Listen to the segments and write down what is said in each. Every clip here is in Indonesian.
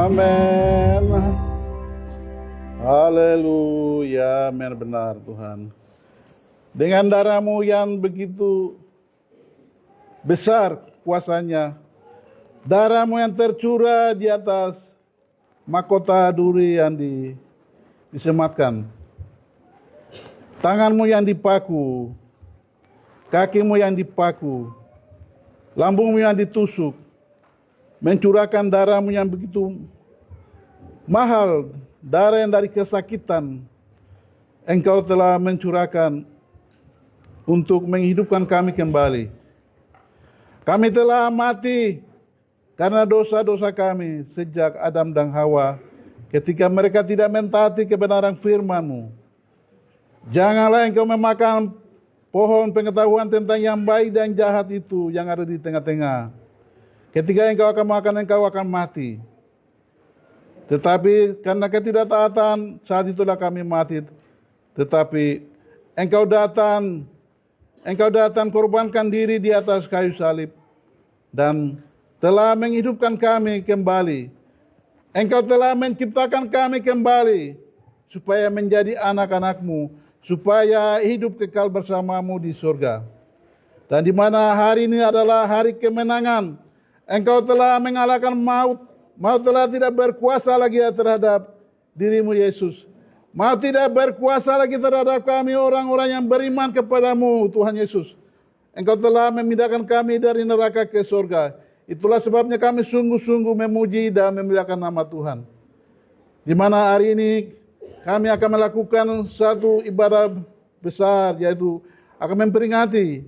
Amin. Haleluya, amin, benar Tuhan. Dengan darah-Mu yang begitu besar kuasanya, darah-Mu yang tercurah di atas mahkota duri yang disematkan, tangan-Mu yang dipaku, kaki-Mu yang dipaku, lambung-Mu yang ditusuk, mencurahkan darah-Mu yang begitu mahal, darah yang dari kesakitan, Engkau telah mencurahkan untuk menghidupkan kami kembali. Kami telah mati karena dosa-dosa kami sejak Adam dan Hawa, ketika mereka tidak mentaati kebenaran firman-Mu. Janganlah Engkau memakan pohon pengetahuan tentang yang baik dan jahat itu yang ada di tengah-tengah. Ketika Engkau akan makan, Engkau akan mati. Tetapi karena ketidaktaatan, saat itulah kami mati. Tetapi Engkau datang korbankan diri di atas kayu salib dan telah menghidupkan kami kembali. Engkau telah menciptakan kami kembali supaya menjadi anak-anak-Mu, supaya hidup kekal bersama-Mu di surga. Dan di mana hari ini adalah hari kemenangan. Engkau telah mengalahkan maut. Maut telah tidak berkuasa lagi terhadap diri-Mu Yesus. Maut tidak berkuasa lagi terhadap kami orang-orang yang beriman kepadamu Tuhan Yesus. Engkau telah memindahkan kami dari neraka ke surga. Itulah sebabnya kami sungguh-sungguh memuji dan memuliakan nama Tuhan. Di mana hari ini kami akan melakukan satu ibadah besar, yaitu akan memperingati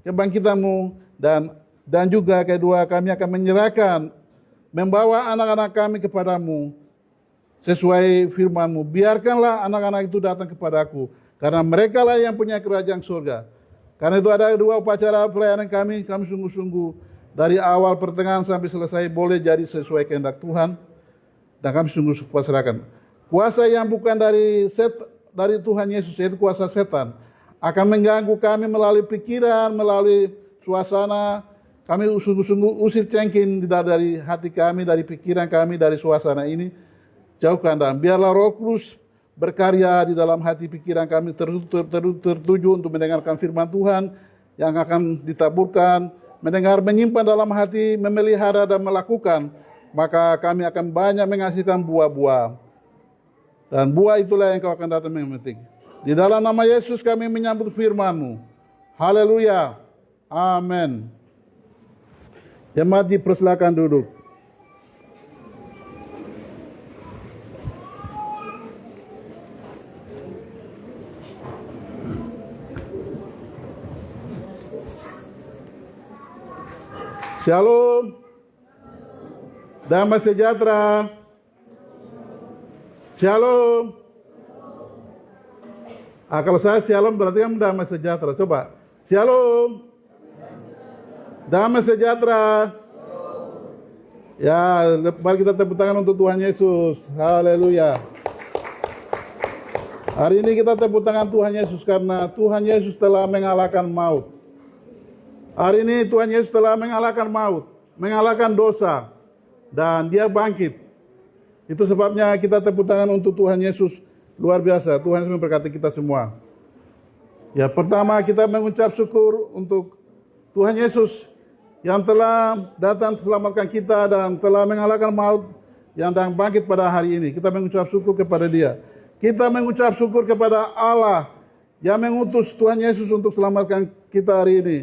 kebangkitan-Mu, dan juga kedua kami akan menyerahkan, membawa anak-anak kami kepadamu sesuai firman-Mu. Biarkanlah anak-anak itu datang kepadaku, karena mereka lah yang punya kerajaan surga. Karena itu ada dua upacara pelayanan kami sungguh-sungguh dari awal pertengahan sampai selesai boleh jadi sesuai kehendak Tuhan, dan kami sungguh pasrahkan. Kuasa yang bukan dari Tuhan Yesus, yaitu kuasa setan, akan mengganggu kami melalui pikiran, melalui suasana. Kami sungguh-sungguh usir cengking dari hati kami, dari pikiran kami, dari suasana ini. Jauhkan, dan biarlah Roh Kudus berkarya di dalam hati pikiran kami, tertuju untuk mendengarkan firman Tuhan yang akan ditaburkan, menyimpan dalam hati, memelihara dan melakukan. Maka kami akan banyak menghasilkan buah-buah. Dan buah itulah yang Kau akan datang memetik. Di dalam nama Yesus kami menyambut firman-Mu. Haleluya. Amin. Jemaat dipersilakan duduk. Shalom. Damai sejahtera. Shalom. Kalau saya shalom berarti kan damai sejahtera. Coba. Shalom. Damai sejahtera. Ya, mari kita tepuk tangan untuk Tuhan Yesus. Haleluya. Hari ini kita tepuk tangan Tuhan Yesus karena Tuhan Yesus telah mengalahkan maut. Hari ini Tuhan Yesus telah mengalahkan maut, mengalahkan dosa, dan Dia bangkit. Itu sebabnya kita tepuk tangan untuk Tuhan Yesus. Luar biasa. Tuhan Yesus memberkati kita semua. Ya, pertama kita mengucap syukur untuk Tuhan Yesus yang telah datang selamatkan kita dan telah mengalahkan maut yang dan bangkit pada hari ini. Kita mengucap syukur kepada Dia. Kita mengucap syukur kepada Allah yang mengutus Tuhan Yesus untuk selamatkan kita hari ini.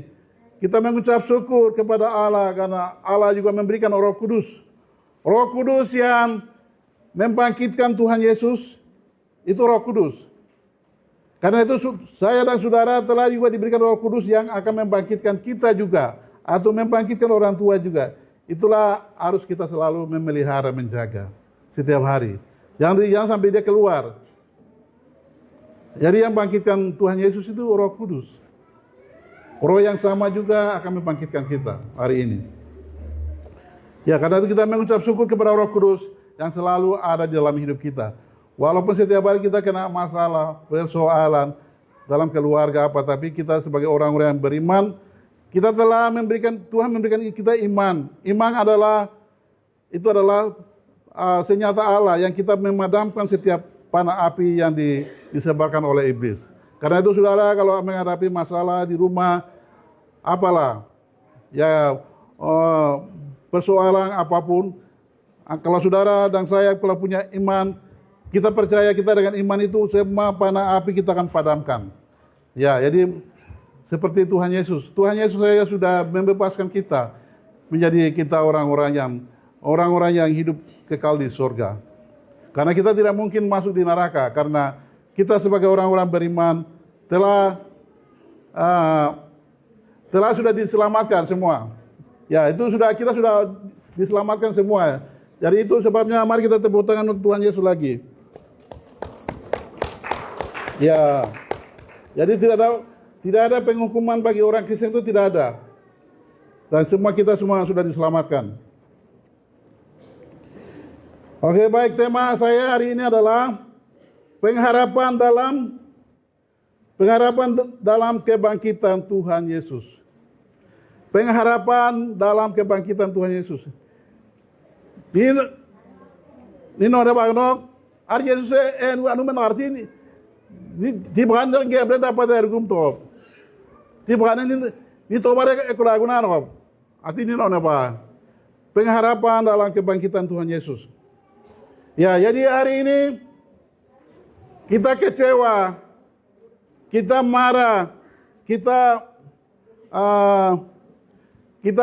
Kita mengucap syukur kepada Allah karena Allah juga memberikan Roh Kudus. Roh Kudus yang membangkitkan Tuhan Yesus, itu Roh Kudus. Karena itu saya dan saudara telah juga diberikan Roh Kudus yang akan membangkitkan kita juga, atau membangkitkan orang tua juga. Itulah harus kita selalu memelihara, menjaga setiap hari. Jangan sampai dia keluar. Jadi yang bangkitkan Tuhan Yesus itu Roh Kudus. Roh yang sama juga akan membangkitkan kita hari ini. Ya, karena itu kita mengucap syukur kepada Roh Kudus yang selalu ada di dalam hidup kita. Walaupun setiap hari kita kena masalah, persoalan dalam keluarga apa, tapi kita sebagai orang-orang yang beriman, kita telah Tuhan memberikan kita iman. Iman adalah senjata Allah yang kita memadamkan setiap panah api yang disebarkan oleh iblis. Karena itu saudara, kalau menghadapi masalah di rumah, apalah, ya persoalan apapun, kalau saudara dan saya kalau punya iman, kita percaya kita dengan iman itu semua panah api kita akan padamkan. Ya, jadi seperti Tuhan Yesus. Tuhan Yesus saya sudah membebaskan kita menjadi kita orang-orang yang hidup kekal di surga. Karena kita tidak mungkin masuk di neraka karena kita sebagai orang-orang beriman telah sudah diselamatkan semua. Ya, itu kita sudah diselamatkan semua. Jadi itu sebabnya mari kita tepuk tangan untuk Tuhan Yesus lagi. Ya. Jadi tidak ada penghukuman bagi orang Kristen, itu tidak ada. Dan kita semua sudah diselamatkan. Oke, baik, tema saya hari ini adalah pengharapan dalam kebangkitan Tuhan Yesus. Pengharapan dalam kebangkitan Tuhan Yesus. Nino ada bagno, ar Yesus anu mengerti ini. Di bahan yang berada pada argum top. Di bahan ini tobare ekulagunan top. Arti nino apa? Pengharapan dalam kebangkitan Tuhan Yesus. Ya, jadi hari ini kita kecewa, kita marah, kita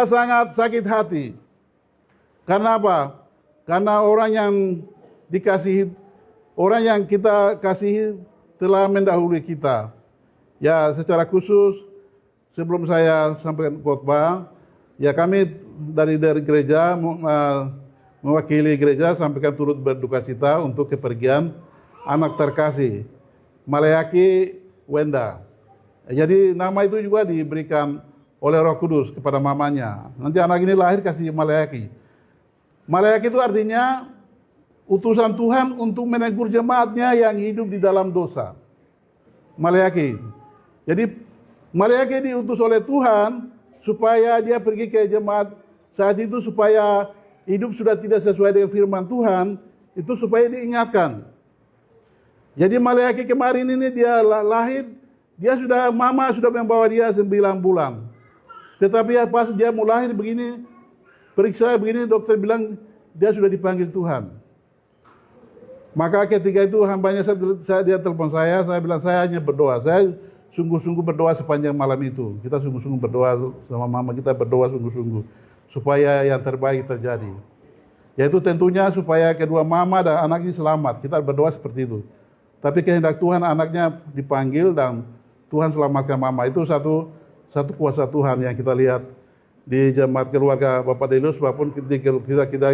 sangat sakit hati. Karena apa? Karena orang yang kita kasihi telah mendahului kita. Ya, secara khusus sebelum saya sampaikan khotbah, ya kami dari gereja mewakili gereja sampaikan turut berduka cita untuk kepergian anak terkasih Maleaki Wenda. Jadi nama itu juga diberikan oleh Roh Kudus kepada mamanya. Nanti anak ini lahir kasih Maleaki. Maleaki itu artinya utusan Tuhan untuk menegur jemaatnya yang hidup di dalam dosa. Maleaki. Jadi Maleaki diutus oleh Tuhan supaya dia pergi ke jemaat saat itu supaya hidup sudah tidak sesuai dengan firman Tuhan, itu supaya diingatkan. Jadi Maleaki kemarin ini dia lahir, mama sudah membawa dia 9 bulan. Tetapi pas dia mau lahir begini, periksa begini, dokter bilang dia sudah dipanggil Tuhan. Maka ketika itu hambanya dia telepon saya bilang saya hanya berdoa. Saya sungguh-sungguh berdoa sepanjang malam itu. Kita sungguh-sungguh berdoa sama mama kita, berdoa sungguh-sungguh supaya yang terbaik terjadi. Yaitu tentunya supaya kedua mama dan anak ini selamat. Kita berdoa seperti itu. Tapi kehendak Tuhan anaknya dipanggil dan Tuhan selamatkan mama. Itu satu kuasa Tuhan yang kita lihat di jemaat keluarga Bapak Delius maupun kita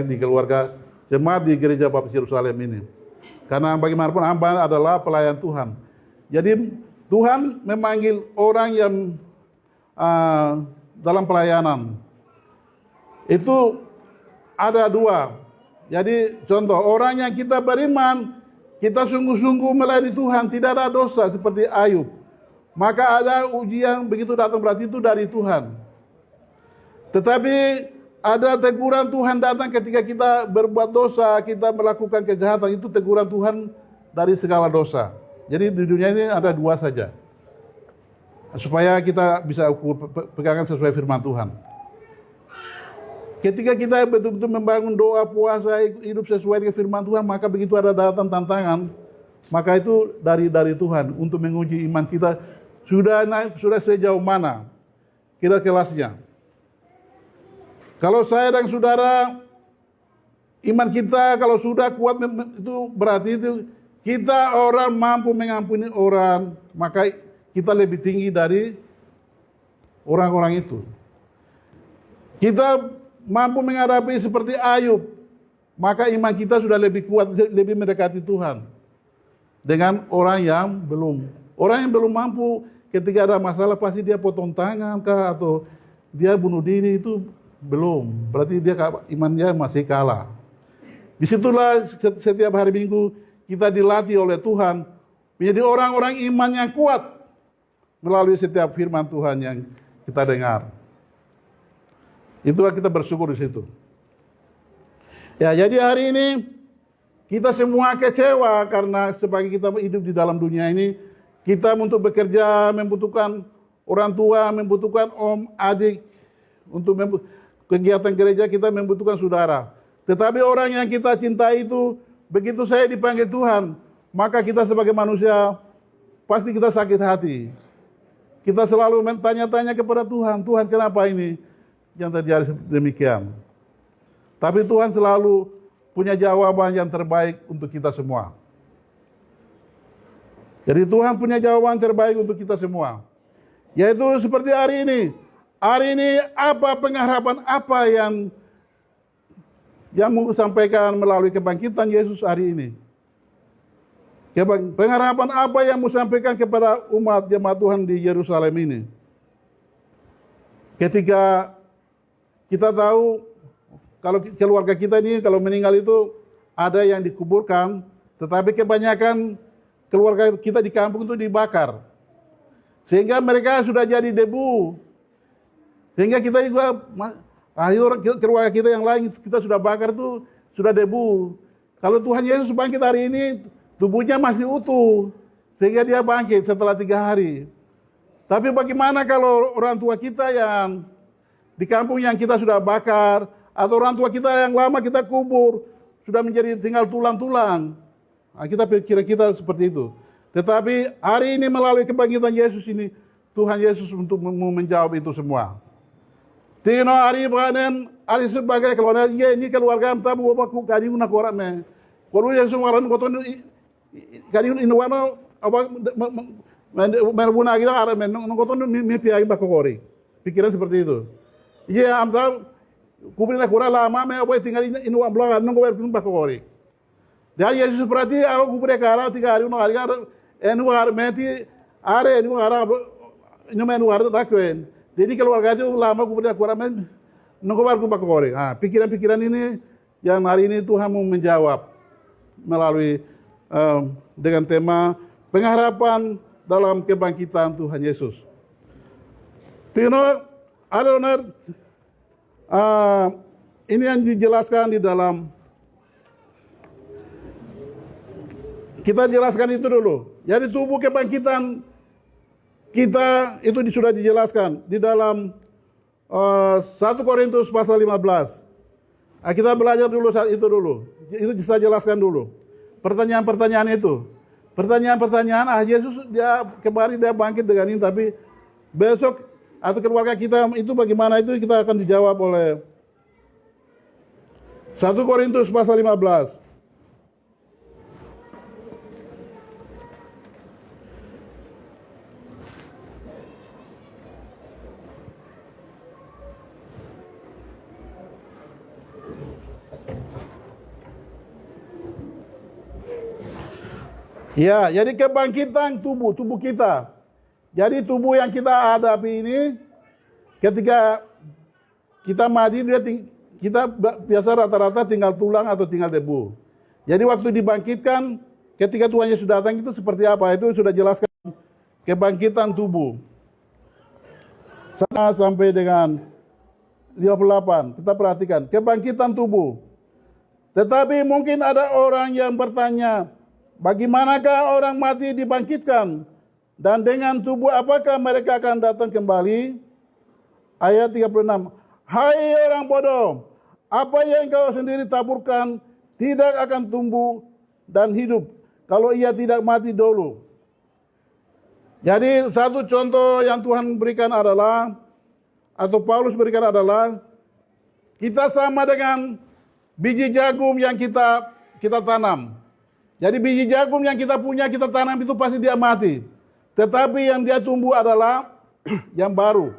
di keluarga jemaat di gereja Baptis Yerusalem ini. Karena bagaimanapun hamba adalah pelayan Tuhan. Jadi Tuhan memanggil orang yang dalam pelayanan. Itu ada 2. Jadi contoh, orang yang kita beriman, kita sungguh-sungguh melayani Tuhan, tidak ada dosa seperti Ayub. Maka ada ujian begitu datang berarti itu dari Tuhan. Tetapi ada teguran Tuhan datang ketika kita berbuat dosa, kita melakukan kejahatan, itu teguran Tuhan dari segala dosa. Jadi di dunia ini ada 2 saja. Supaya kita bisa ukur pegangan sesuai firman Tuhan. Ketika kita betul-betul membangun doa, puasa, hidup sesuai dengan firman Tuhan, maka begitu ada datang tantangan, maka itu dari Tuhan untuk menguji iman kita sudah sejauh mana kita kelasnya. Kalau saya dan saudara, iman kita kalau sudah kuat itu berarti itu kita orang mampu mengampuni orang, maka kita lebih tinggi dari orang-orang itu. Kita mampu menghadapi seperti Ayub, maka iman kita sudah lebih kuat, lebih mendekati Tuhan. Dengan orang yang belum mampu, ketika ada masalah pasti dia potong tangan kah atau dia bunuh diri, itu belum. Berarti dia imannya masih kalah. Disitulah setiap hari Minggu kita dilatih oleh Tuhan menjadi orang-orang iman yang kuat melalui setiap firman Tuhan yang kita dengar. Itulah kita bersyukur di situ. Ya, jadi hari ini kita semua kecewa karena sebagai kita hidup di dalam dunia ini, kita untuk bekerja membutuhkan orang tua, membutuhkan om, adik, untuk kegiatan gereja kita membutuhkan saudara. Tetapi orang yang kita cintai itu, begitu saya dipanggil Tuhan, maka kita sebagai manusia pasti kita sakit hati. Kita selalu tanya-tanya kepada Tuhan, Tuhan kenapa ini yang terjadi demikian? Tapi Tuhan selalu punya jawaban yang terbaik untuk kita semua. Jadi Tuhan punya jawaban terbaik untuk kita semua. Yaitu seperti hari ini. Hari ini apa pengharapan apa yang mau sampaikan melalui kebangkitan Yesus hari ini? Pengharapan apa yang mau sampaikan kepada umat jemaat Tuhan di Yerusalem ini? Ketika kita tahu kalau keluarga kita ini kalau meninggal itu ada yang dikuburkan, tetapi kebanyakan keluarga kita di kampung itu dibakar. Sehingga mereka sudah jadi debu. Sehingga kita juga keluarga kita yang lain kita sudah bakar itu sudah debu. Kalau Tuhan Yesus bangkit hari ini, tubuhnya masih utuh. Sehingga dia bangkit setelah 3 hari. Tapi bagaimana kalau orang tua kita yang di kampung yang kita sudah bakar, atau orang tua kita yang lama kita kubur, sudah menjadi tinggal tulang-tulang. Nah, kita pikir kita seperti itu. Tetapi hari ini melalui kebangkitan Yesus ini, Tuhan Yesus untuk menjawab itu semua. Tino hari banen, hari sebagai keluarga, ini keluarga tabu aku kadi una korak me. Koru Yesus waran koton kadi inu wano apa merbuna kita arah men koton mimpi lagi bakokori. Pikiran seperti itu. Iya amta kubrina kura lama me apa tinggal inu amblang nunggu bakokori. Dari Yesus berarti aku kubre kara 3 hari una hari enu har meti are enu ara inu menu har takwen. Jadi keluarga itu lama kemudian kurang nunggu bakore. Nah, pikiran-pikiran ini yang hari ini Tuhan mau menjawab melalui dengan tema pengharapan dalam kebangkitan Tuhan Yesus. Tino, ada ini yang dijelaskan di dalam. Kita jelaskan itu dulu. Jadi tubuh kebangkitan kita itu sudah dijelaskan di dalam 1 Korintus pasal 15. Nah, kita belajar dulu saat itu dulu. Itu bisa jelaskan dulu. Pertanyaan-pertanyaan itu. Pertanyaan-pertanyaan, Yesus dia kemarin dia bangkit dengan ini, tapi besok atau keluarga kita itu bagaimana itu kita akan dijawab oleh 1 Korintus pasal 15. Ya, jadi kebangkitan tubuh kita. Jadi tubuh yang kita hadapi ini, ketika kita mati, kita biasa rata-rata tinggal tulang atau tinggal debu. Jadi waktu dibangkitkan, ketika Tuhan Yesus datang itu seperti apa? Itu sudah jelaskan kebangkitan tubuh. Sampai dengan 58, kita perhatikan, kebangkitan tubuh. Tetapi mungkin ada orang yang bertanya, bagaimanakah orang mati dibangkitkan? Dan dengan tubuh apakah mereka akan datang kembali? Ayat 36. Hai orang bodoh, apa yang kau sendiri taburkan tidak akan tumbuh dan hidup kalau ia tidak mati dulu. Jadi satu contoh yang Tuhan berikan adalah, atau Paulus berikan adalah, kita sama dengan biji jagung yang kita tanam. Jadi biji jagung yang kita punya, kita tanam itu pasti dia mati. Tetapi yang dia tumbuh adalah yang baru.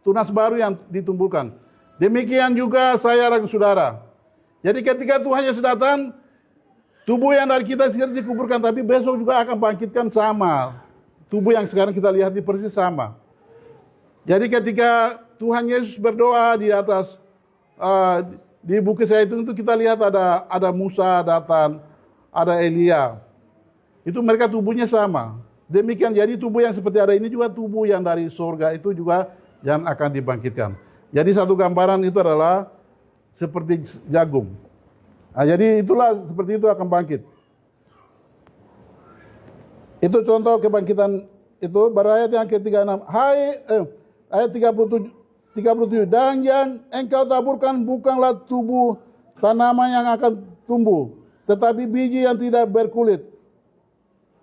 Tunas baru yang ditumbuhkan. Demikian juga saya dan saudara. Jadi ketika Tuhan Yesus datang, tubuh yang dari kita sekarang dikuburkan, tapi besok juga akan bangkitkan sama. Tubuh yang sekarang kita lihat di persis sama. Jadi ketika Tuhan Yesus berdoa di atas, di Bukit Zaitun itu kita lihat ada Musa datang, ada Elia. Itu mereka tubuhnya sama. Demikian jadi tubuh yang seperti ada ini juga tubuh yang dari surga itu juga yang akan dibangkitkan. Jadi satu gambaran itu adalah seperti jagung. Jadi itulah seperti itu akan bangkit. Itu contoh kebangkitan itu. Baru ayat yang ke-36. Ayat 37. Dan yang engkau taburkan bukanlah tubuh tanaman yang akan tumbuh, tetapi biji yang tidak berkulit.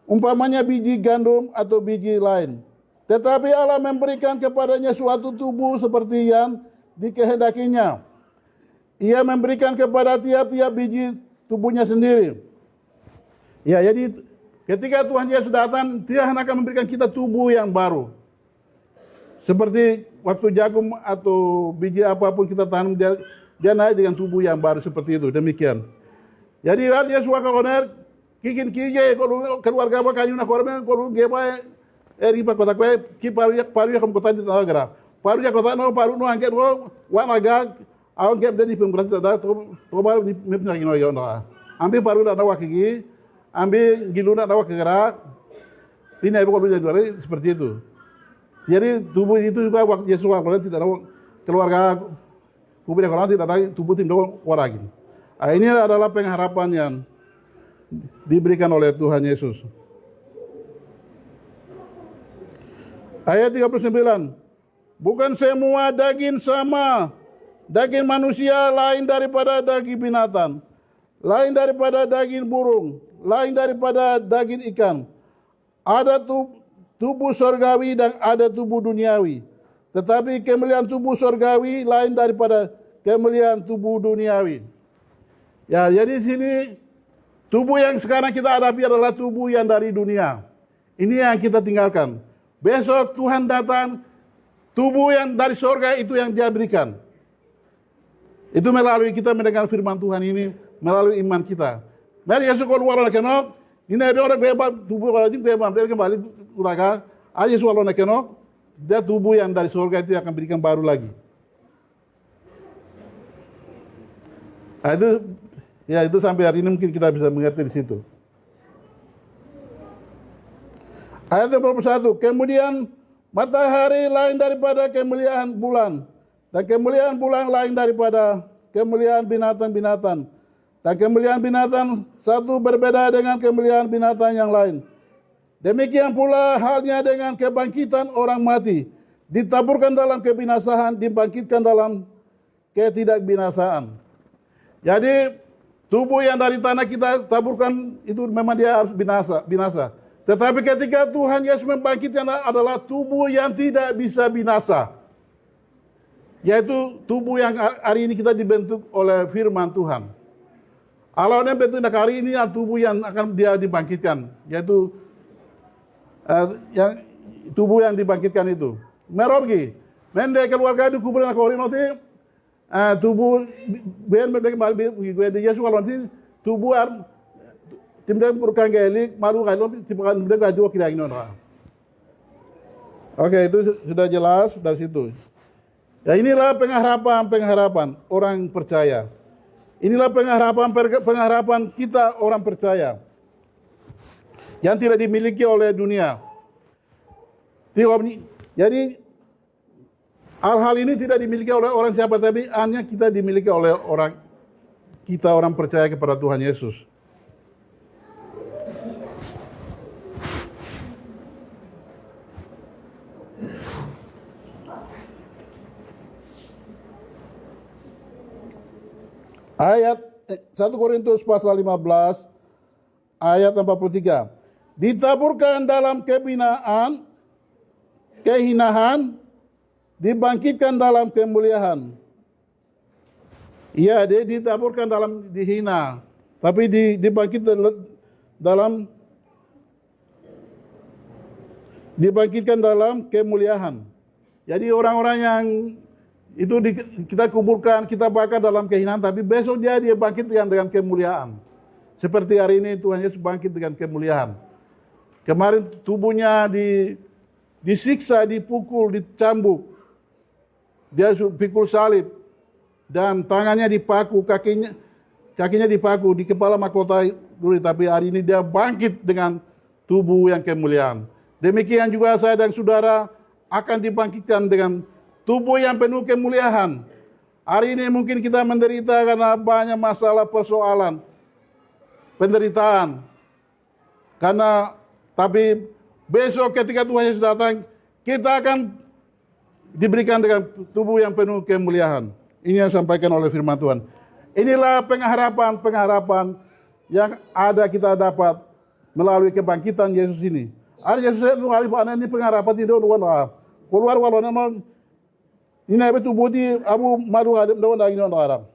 Umpamanya biji gandum atau biji lain. Tetapi Allah memberikan kepadanya suatu tubuh seperti yang dikehendakinya. Ia memberikan kepada tiap-tiap biji tubuhnya sendiri. Ya, jadi ketika Tuhan Yesus datang, Dia akan memberikan kita tubuh yang baru. Seperti waktu jagung atau biji apapun kita tanam, dia naik dengan tubuh yang baru seperti itu. Demikian. Jadi Yesus wakakoner, kikin kije, kalau keluarga apa kayu nak korban, kalau geba, riba kota kue, ki paru ya kamu kota di tanah gerah. Paru ya kota paru angket wanaga, awak gep dari pemberantas ada, to baru mipnya gino yo nda. Ambil paru nak awak gigi, ambil gilu nak awak gerak. Ini ibu kalau jadi seperti itu. Jadi tubuh itu juga waktu Yesus wakakoner tidak ada keluarga kubur yang tidak ada tubuh tim doang waragin. Ini adalah pengharapan yang diberikan oleh Tuhan Yesus. Ayat 39. Bukan semua daging sama. Daging manusia lain daripada daging binatang. Lain daripada daging burung. Lain daripada daging ikan. Ada tubuh sorgawi dan ada tubuh duniawi. Tetapi kemuliaan tubuh sorgawi lain daripada kemuliaan tubuh duniawi. Ya, jadi di sini tubuh yang sekarang kita hadapi adalah tubuh yang dari dunia. Ini yang kita tinggalkan. Besok Tuhan datang, tubuh yang dari sorga itu yang Dia berikan. Itu melalui kita mendengar firman Tuhan ini, melalui iman kita. Mari Yesus keluar oleh kenok, ini ada orang bebas tubuh kalau ini bebas, dia kembali uraga. Yesus keluar oleh kenok, dia tubuh yang dari sorga itu akan berikan baru lagi. Itu sampai hari ini mungkin kita bisa mengerti di situ. Ayat 21. Kemudian matahari lain daripada kemuliaan bulan, dan kemuliaan bulan lain daripada kemuliaan binatang-binatang, dan kemuliaan binatang satu berbeda dengan kemuliaan binatang yang lain. Demikian pula halnya dengan kebangkitan orang mati, ditaburkan dalam kebinasaan, dibangkitkan dalam ketidakbinasaan. Jadi tubuh yang dari tanah kita taburkan itu memang dia harus binasa. Tetapi ketika Tuhan Yesus membangkitkan adalah tubuh yang tidak bisa binasa. Yaitu tubuh yang hari ini kita dibentuk oleh firman Tuhan. Allah yang bentuk hari ini adalah tubuh yang akan dia dibangkitkan. Yaitu yang tubuh yang dibangkitkan itu. Merogi. Mende keluarga di kubur nak orang nanti tubuh ben kembali di Yesus kalau nanti tubuh tim dia berkang gelik malu kalau tipukan dia gajo kira gini orang. Oke, itu sudah jelas dari situ. Ya, inilah pengharapan orang percaya. Inilah pengharapan kita orang percaya yang tidak dimiliki oleh dunia. Jadi hal-hal ini tidak dimiliki oleh orang siapa, tapi hanya kita dimiliki oleh orang percaya kepada Tuhan Yesus. Ayat 1 Korintus pasal 15 ayat 43. Ditaburkan dalam kehinaan, dibangkitkan dalam kemuliaan. Iya, dia ditaburkan dalam dihina, tapi dibangkitkan dalam kemuliaan. Jadi orang-orang yang itu kita kuburkan, kita bakar dalam kehinaan, tapi besok dia bangkit dengan kemuliaan. Seperti hari ini Tuhan Yesus bangkit dengan kemuliaan. Kemarin tubuhnya disiksa, dipukul, dicambuk. Dia pikul salib. Dan tangannya dipaku, kakinya dipaku, di kepala mahkota duri. Tapi hari ini dia bangkit dengan tubuh yang kemuliaan. Demikian juga saya dan saudara akan dibangkitkan dengan tubuh yang penuh kemuliaan. Hari ini mungkin kita menderita karena banyak masalah persoalan, penderitaan. Tapi besok ketika Tuhan Yesus datang, kita akan diberikan dengan tubuh yang penuh kemuliaan. Ini yang disampaikan oleh firman Tuhan. Inilah pengharapan yang ada kita dapat melalui kebangkitan Yesus ini. Ada Yesus itu ini pengharapan tidak ada. Keluar walau nama ini apa tubuh di Abu Madu ada ini orang.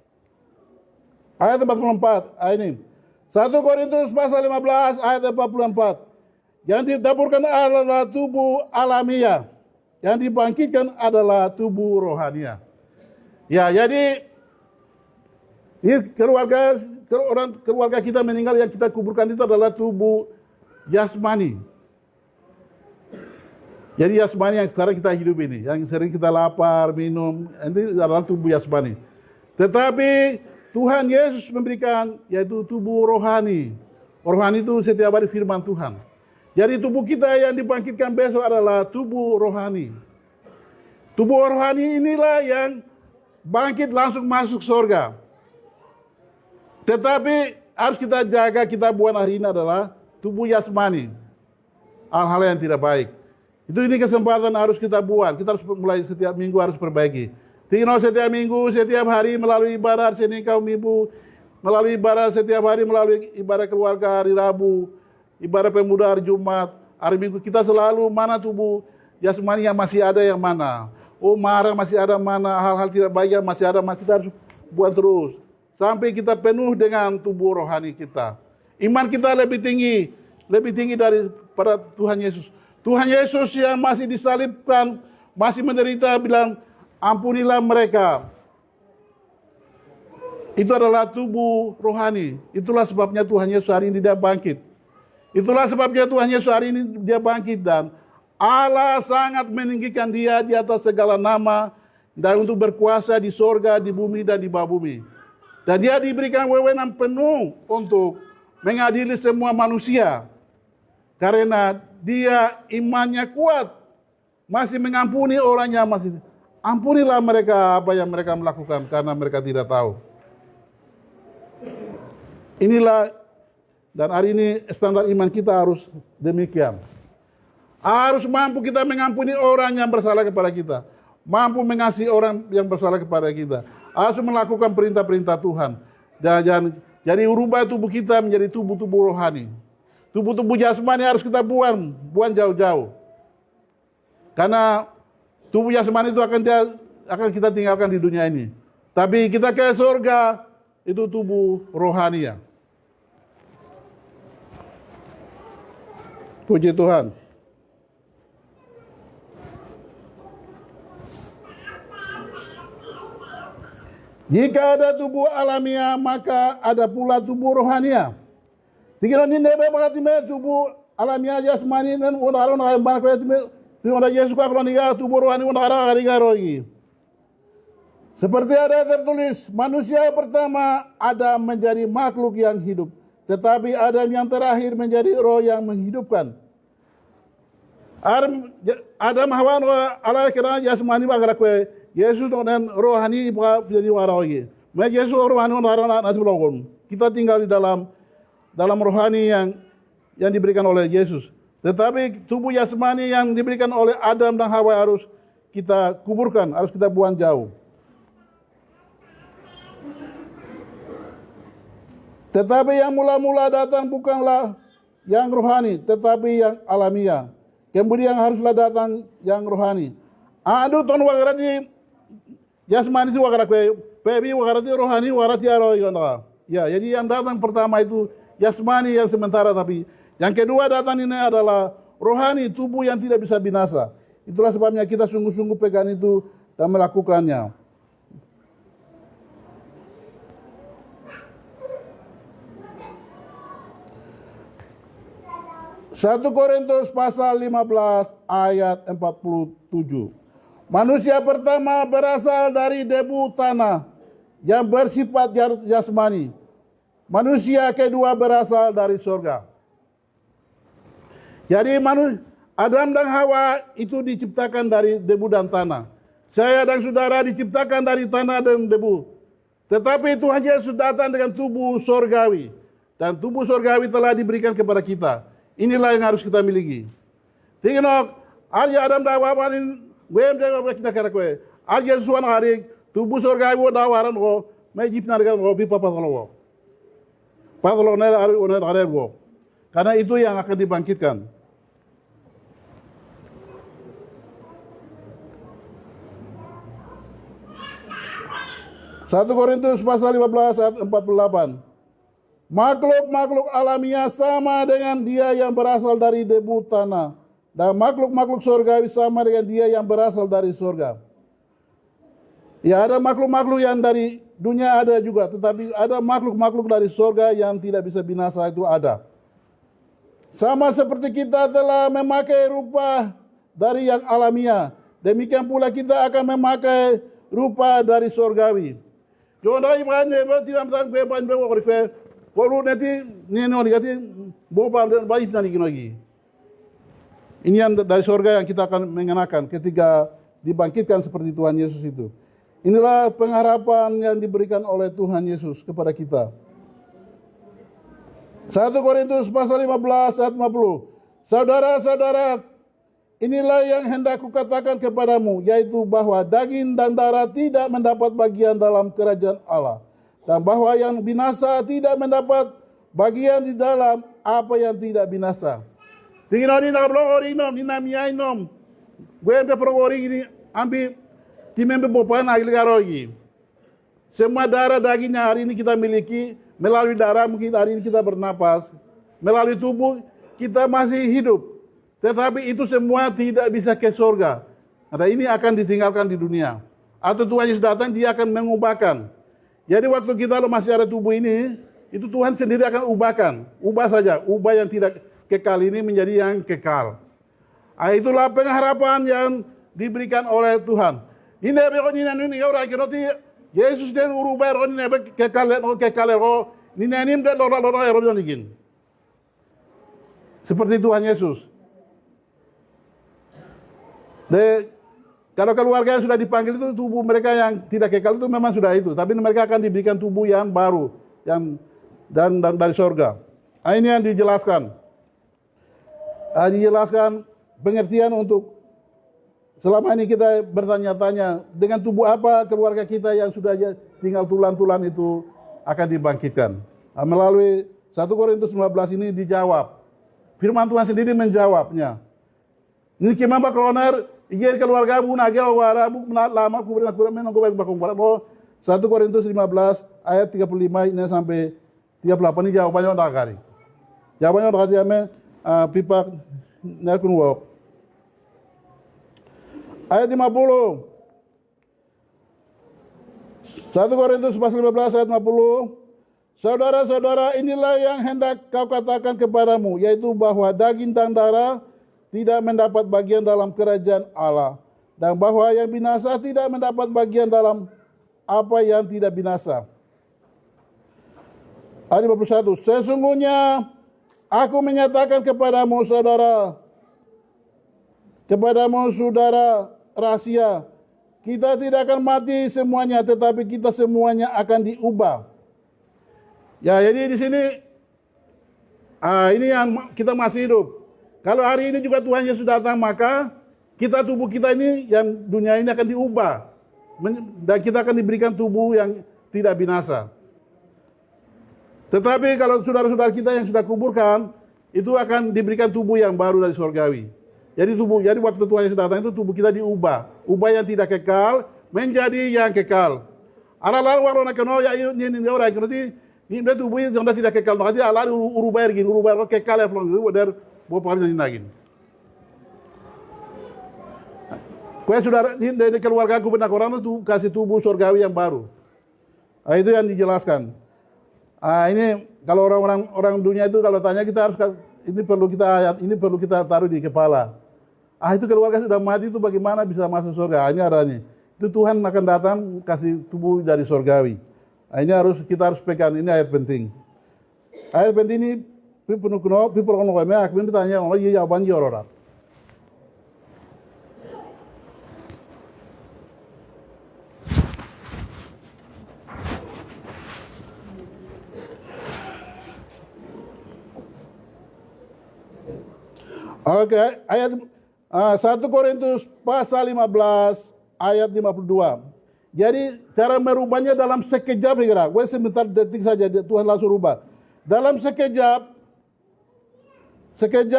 Ayat 44 ini. 1 Korintus pasal 15 ayat 44. Yang ditaburkan adalah tubuh alamiah. Yang dibangkitkan adalah tubuh rohania. Ya, jadi ini keluarga kita meninggal yang kita kuburkan itu adalah tubuh jasmani. Jadi jasmani yang sekarang kita hidup ini, yang sering kita lapar, minum, ini adalah tubuh jasmani. Tetapi Tuhan Yesus memberikan yaitu tubuh rohani. Rohani itu setiap hari firman Tuhan. Jadi tubuh kita yang dibangkitkan besok adalah tubuh rohani. Tubuh rohani inilah yang bangkit langsung masuk surga. Tetapi harus kita jaga, kita buat hari ini adalah tubuh jasmani. Hal-hal yang tidak baik. Ini kesempatan harus kita buat. Kita harus mulai setiap minggu harus perbaiki. Tinggal setiap minggu, setiap hari melalui ibadah Senin kaum ibu, melalui ibadah setiap hari, melalui ibadah keluarga hari Rabu, ibadah pemuda hari Jumat, hari Minggu kita selalu mana tubuh jasmani yang masih ada yang mana. Oh marah masih ada mana, hal-hal tidak baik yang masih ada, kita harus buat terus. Sampai kita penuh dengan tubuh rohani kita. Iman kita lebih tinggi daripada Tuhan Yesus. Tuhan Yesus yang masih disalibkan, masih menderita bilang, ampunilah mereka. Itu adalah tubuh rohani. Itulah sebabnya Tuhan Yesus hari ini dia bangkit. Itulah sebabnya Tuhan Yesus hari ini dia bangkit dan Allah sangat meninggikan dia di atas segala nama dan untuk berkuasa di sorga, di bumi dan di bawah bumi. Dan dia diberikan wewenang penuh untuk mengadili semua manusia. Karena dia imannya kuat. Masih mengampuni orangnya. Ampunilah mereka apa yang mereka melakukan. Karena mereka tidak tahu. Inilah. Dan hari ini standar iman kita harus demikian. Harus mampu kita mengampuni orang yang bersalah kepada kita. Mampu mengasihi orang yang bersalah kepada kita. Harus melakukan perintah-perintah Tuhan. Dan jadi rubah tubuh kita menjadi tubuh-tubuh rohani. Tubuh-tubuh jasmani harus kita buang jauh-jauh. Karena tubuh jasmani itu akan kita tinggalkan di dunia ini. Tapi kita ke surga itu tubuh rohani. Puji Tuhan. Jika ada tubuh alamiah, maka ada pula tubuh rohania. Tiga ni nebe bagati me tubuh alamiah jasmani dan orang barang kaya orang Yesus kalau niga tubuh rohani orang rogi. Seperti ada tertulis, manusia pertama Adam menjadi makhluk yang hidup, tetapi Adam yang terakhir menjadi roh yang menghidupkan. Adam Hawa ala kira jasmani bagara kue Yesus dan rohani jadi warogi. Mereka Yesus rohani orang nanti kita tinggal di dalam rohani yang diberikan oleh Yesus. Tetapi tubuh jasmani yang diberikan oleh Adam dan Hawa harus kita kuburkan, harus kita buang jauh. Tetapi yang mula-mula datang bukanlah yang rohani, tetapi yang alamiah. Kemudian haruslah datang yang rohani. Aduh ton wagarati jasmani itu wagarati, pebi wagarati rohani wagarati rohani. Ya, jadi yang datang pertama itu jasmani yang sementara, tapi yang kedua datang ini adalah rohani, tubuh yang tidak bisa binasa. Itulah sebabnya kita sungguh-sungguh pegang itu dan melakukannya. 1 Korintus pasal 15 ayat 47. Manusia pertama berasal dari debu tanah yang bersifat jasmani. Manusia kedua berasal dari surga. Jadi Adam dan Hawa itu diciptakan dari debu dan tanah. Saya dan saudara diciptakan dari tanah dan debu. Tetapi Tuhan Yesus datang dengan tubuh sorgawi. Dan tubuh sorgawi telah diberikan kepada kita. Inilah yang harus kita miliki. Tinggal Arya Adam dawawanin wem dawa kita kara kue. Arya suan hari tubuh sorgawi wo dawaran wo may jipna dengan wo pipa patolo wo. Patolo nela ari wo. Karena itu yang akan dibangkitkan. 1 Korintus pasal 15 ayat 48. Makhluk-makhluk alamiah sama dengan dia yang berasal dari debu tanah. Dan makhluk-makhluk surgawi sama dengan dia yang berasal dari surga. Ya, ada makhluk-makhluk yang dari dunia ada juga. Tetapi ada makhluk-makhluk dari surga yang tidak bisa binasa, itu ada. Sama seperti kita telah memakai rupa dari yang alamiah. Demikian pula kita akan memakai rupa dari surgawi. Jodoh ibarat tidak bisa beban berwarif. Kalau nanti nino digati boba dan bayi nanti lagi. Ini yang dari surga yang kita akan mengenakan ketika dibangkitkan seperti Tuhan Yesus itu. Inilah pengharapan yang diberikan oleh Tuhan Yesus kepada kita. 1 Korintus pasal 15 ayat 50. Saudara-saudara, inilah yang hendak kukatakan kepadamu, yaitu bahwa daging dan darah tidak mendapat bagian dalam kerajaan Allah. Dan bahwa yang binasa tidak mendapat bagian di dalam apa yang tidak binasa. Tinggal ni nak berori nom, ni nak miai nom. Gue ente berori ini ambil timembe bopan lagi garogi. Semua darah dagingnya hari ini kita miliki, melalui darah mungkin hari ini kita bernapas, melalui tubuh kita masih hidup. Tetapi itu semua tidak bisa ke surga. Nah, ini akan ditinggalkan di dunia. Atau Tuhan Yesus datang, dia akan mengubahkan. Jadi waktu kita masih ada tubuh ini, itu Tuhan sendiri akan ubahkan. Ubah saja, ubah yang tidak kekal ini menjadi yang kekal. Nah, itulah pengharapan yang diberikan oleh Tuhan. Ini orang kenoti Yesus dan urubah orang ini kekal ini dan orang ini. Seperti Tuhan Yesus. Kalau keluarga yang sudah dipanggil itu tubuh mereka yang tidak kekal itu memang sudah itu, tapi mereka akan diberikan tubuh yang baru, yang dan dari surga. Ini yang dijelaskan. Dijelaskan pengertian untuk selama ini kita bertanya-tanya dengan tubuh apa keluarga kita yang sudah tinggal tulang-tulang itu akan dibangkitkan. Melalui 1 Korintus 15 ini dijawab. Firman Tuhan sendiri menjawabnya. Ini kimamba kroner, iya keluarga bu nagel wara bu lama kubur menang baik bakung barat. 1 Korintus 15 ayat 35 ini sampai 38 ini jawabannya tak kari. Jawabannya tak kari ame pipa nerkun wok. Ayat 50. 1 Korintus pasal 15 ayat 50. Saudara-saudara, inilah yang hendak kau katakan kepadamu, yaitu bahwa daging dan darah tidak mendapat bagian dalam kerajaan Allah. Dan bahwa yang binasa tidak mendapat bagian dalam apa yang tidak binasa. Ayat 51. Sesungguhnya aku menyatakan kepadamu saudara rahasia. Kita tidak akan mati semuanya, tetapi kita semuanya akan diubah. Ya, jadi di sini ini yang kita masih hidup. Kalau hari ini juga Tuhan Yesus datang, maka tubuh kita ini yang dunia ini akan diubah. Dan kita akan diberikan tubuh yang tidak binasa. Tetapi kalau saudara-saudara kita yang sudah kuburkan, itu akan diberikan tubuh yang baru dari surgawi. Jadi waktu Tuhan Yesus datang itu tubuh kita diubah. Ubah yang tidak kekal menjadi yang kekal. Ala-ala warna keno ya ini orang berarti ini tubuh yang tidak kekal. Makanya ala urubah kekal ya pelong dari bawa ini lagi. Kue saudara ini dari keluarga aku benak orang itu kasih tubuh surgawi yang baru. Itu yang dijelaskan. Ini kalau orang dunia itu kalau tanya kita harus ini perlu kita taruh di kepala. Itu keluarga sudah mati itu bagaimana bisa masuk surga? Ini adanya. Itu Tuhan akan datang kasih tubuh dari surgawi. Ini kita harus pegang, ini ayat penting. Ayat penting ini penuh kono kami akan ditanya orang iya jawaban orang. Oke, ayat 1 Korintus pasal 15 ayat 52. Jadi cara merubahnya dalam sekejap, kira. Gue sebentar detik saja Tuhan langsung rubah. Dalam sekejap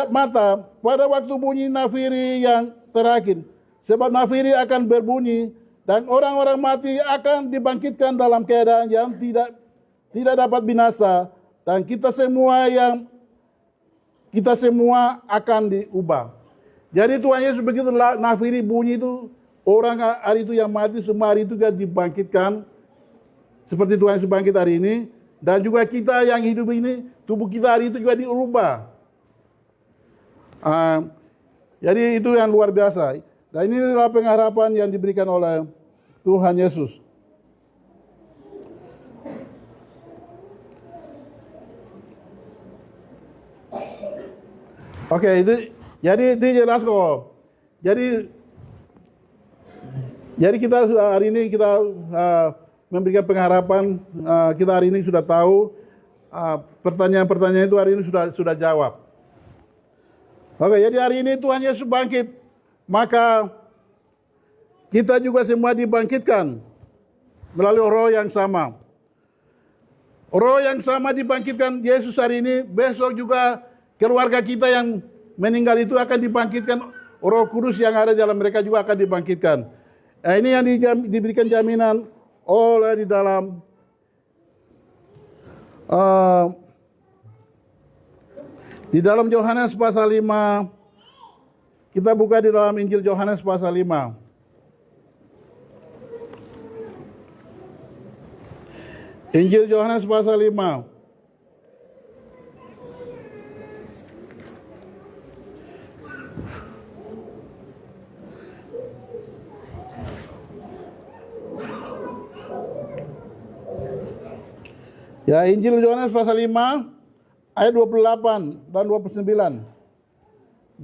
mata, pada waktu bunyi nafiri yang terakhir. Sebab nafiri akan berbunyi dan orang-orang mati akan dibangkitkan dalam keadaan yang tidak dapat binasa, dan kita semua akan diubah. Jadi Tuhan Yesus begitu nafiri bunyi itu, orang hari itu yang mati semua hari itu kan dibangkitkan seperti Tuhan Yesus bangkit hari ini, dan juga kita yang hidup ini tubuh kita hari itu juga diubah. Jadi itu yang luar biasa. Dan ini adalah pengharapan yang diberikan oleh Tuhan Yesus. Oke, itu jadi jelas kok. Jadi kita hari ini kita memberikan pengharapan, kita hari ini sudah tahu pertanyaan-pertanyaan itu hari ini sudah jawab. Oke, jadi hari ini Tuhan Yesus bangkit, maka kita juga semua dibangkitkan melalui roh yang sama. Roh yang sama dibangkitkan Yesus hari ini, besok juga keluarga kita yang meninggal itu akan dibangkitkan, Roh Kudus yang ada dalam mereka juga akan dibangkitkan. Nah, ini yang diberikan jaminan oleh di dalam Yohanes pasal 5. Kita buka di dalam Injil Yohanes pasal 5. Injil Yohanes pasal 5. Ya, Injil Yohanes pasal 5 ayat 28 dan 29.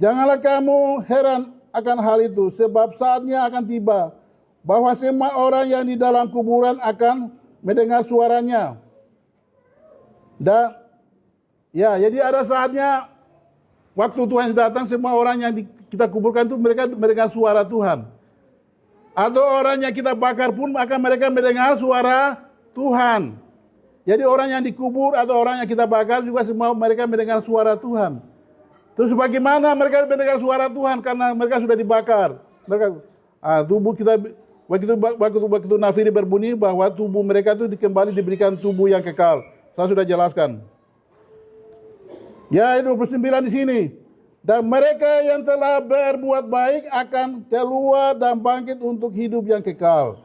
Janganlah kamu heran akan hal itu, sebab saatnya akan tiba bahwa semua orang yang di dalam kuburan akan mendengar suaranya. Dan ya, jadi ada saatnya waktu Tuhan datang, semua orang yang kita kuburkan itu mereka mendengar suara Tuhan. Atau orang yang kita bakar pun akan mereka mendengar suara Tuhan. Jadi orang yang dikubur atau orang yang kita bakar juga semua mereka mendengar suara Tuhan. Terus bagaimana mereka mendengar suara Tuhan? Karena mereka sudah dibakar. Tubuh kita waktu nafiri berbunyi bahwa tubuh mereka itu kembali diberikan tubuh yang kekal. Saya sudah jelaskan. Ya, 29 di sini. Dan mereka yang telah berbuat baik akan keluar dan bangkit untuk hidup yang kekal.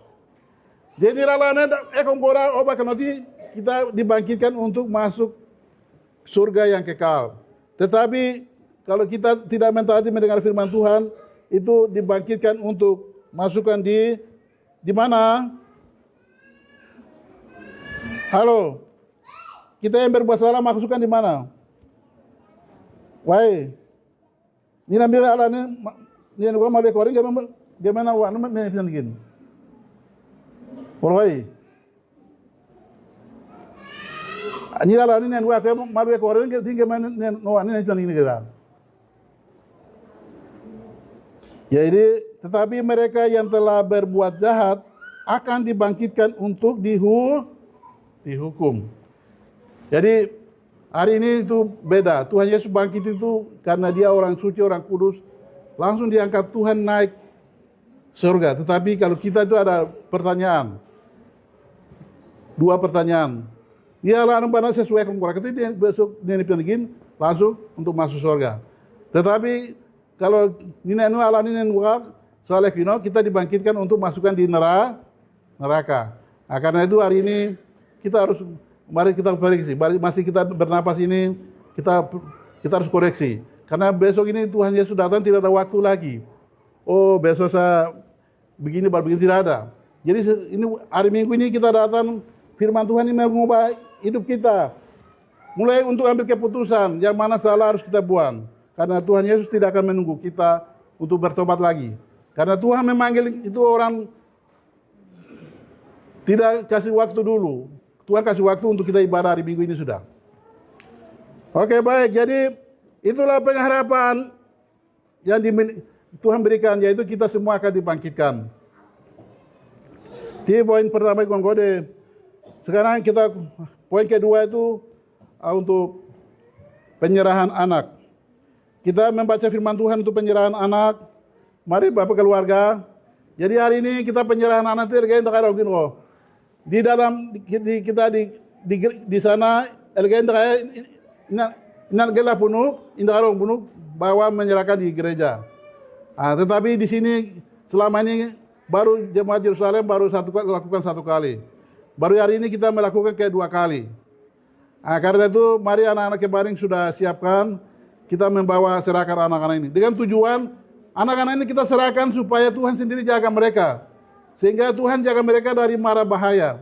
Jadi ralanya ekongkora obat nanti kita dibangkitkan untuk masuk surga yang kekal. Tetapi kalau kita tidak mentaati mendengar firman Tuhan, itu dibangkitkan untuk masukkan di mana? Halo, kita yang berbuat salah masukkan di mana? Why? Ni nabi Allah ni gua mau recording gimana wa ni begini. Why? Ni Allah ni gua mau recording gimana no ni begini kita. Jadi, tetapi mereka yang telah berbuat jahat akan dibangkitkan untuk dihukum. Jadi, hari ini itu beda. Tuhan Yesus bangkit itu karena dia orang suci, orang kudus. Langsung diangkat Tuhan naik surga. Tetapi kalau kita itu ada pertanyaan. 2 pertanyaan. Dia lalu benar sesuai dengan itu dia besok dia dipilih langsung untuk masuk surga. Tetapi kalau ninu ala ninu saleh kino kita dibangkitkan untuk masukkan di neraka. Nah, karena itu hari ini mari kita koreksi. Masih kita bernapas ini kita harus koreksi. Karena besok ini Tuhan Yesus datang tidak ada waktu lagi. Oh, besok saya begini baru begini tidak ada. Jadi ini hari Minggu ini kita datang, firman Tuhan ini mengubah hidup kita. Mulai untuk ambil keputusan yang mana salah harus kita buang. Karena Tuhan Yesus tidak akan menunggu kita untuk bertobat lagi. Karena Tuhan memanggil itu orang tidak kasih waktu dulu. Tuhan kasih waktu untuk kita ibadah hari Minggu ini sudah. Oke, baik. Jadi itulah pengharapan yang Tuhan berikan, yaitu kita semua akan dibangkitkan. Di poin pertama Gode. Sekarang kita poin kedua itu untuk penyerahan anak. Kita membaca firman Tuhan untuk penyerahan anak. Mari Bapak keluarga. Jadi hari ini kita penyerahan anak itu elgen tak ada di dalam kita di sana elgen tak ada gela punuk, indah orang punuk bawa menyerahkan di gereja. Tetapi di sini selama ini baru jemaat Yerusalem baru lakukan satu kali. Baru hari ini kita melakukan kedua kali. Karena itu mari anak-anak kemarin sudah siapkan, kita membawa serahkan anak-anak ini. Dengan tujuan anak-anak ini kita serahkan supaya Tuhan sendiri jaga mereka. Sehingga Tuhan jaga mereka dari mara bahaya.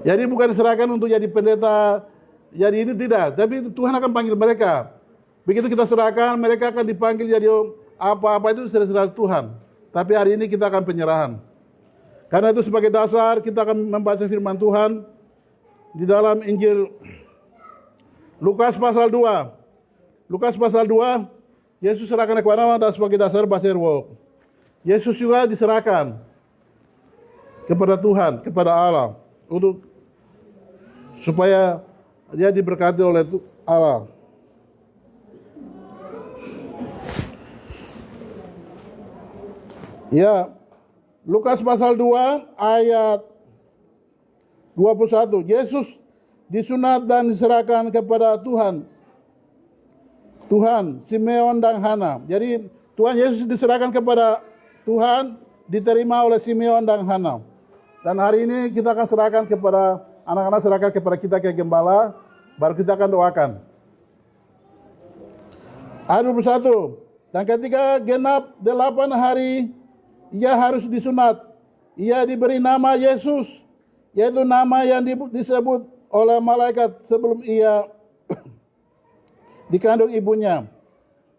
Jadi bukan diserahkan untuk jadi pendeta, jadi ini tidak. Tapi Tuhan akan panggil mereka. Begitu kita serahkan, mereka akan dipanggil jadi apa-apa itu serah Tuhan. Tapi hari ini kita akan penyerahan. Karena itu sebagai dasar kita akan membaca firman Tuhan di dalam Injil Lukas pasal 2. Lukas pasal 2, Yesus serahkan kepada Allah sebagai dasar bahasa Eropa. Yesus juga diserahkan kepada Tuhan, kepada Allah, untuk supaya dia diberkati oleh Allah. Ya, Lukas pasal 2 ayat 21. Yesus disunat dan diserahkan kepada Tuhan, Simeon dan Hana. Jadi Tuhan Yesus diserahkan kepada Tuhan, diterima oleh Simeon dan Hana. Dan hari ini kita akan serahkan kepada anak-anak, serahkan kepada kita ke gembala, baru kita akan doakan. Ayat 21. Dan ketika genap 8 hari, ia harus disunat. Ia diberi nama Yesus, yaitu nama yang disebut oleh malaikat sebelum ia dikandung ibunya.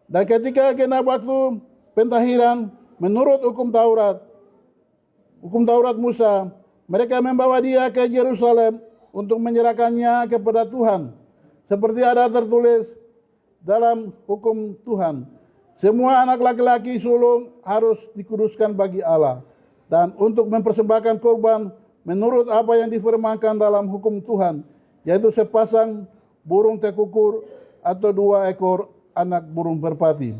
Dan ketika genap waktu pentahiran menurut hukum Taurat Musa, mereka membawa dia ke Yerusalem untuk menyerahkannya kepada Tuhan. Seperti ada tertulis dalam hukum Tuhan. Semua anak laki-laki sulung harus dikuduskan bagi Allah. Dan untuk mempersembahkan korban menurut apa yang difirmankan dalam hukum Tuhan, yaitu sepasang burung tekukur atau 2 ekor anak burung merpati.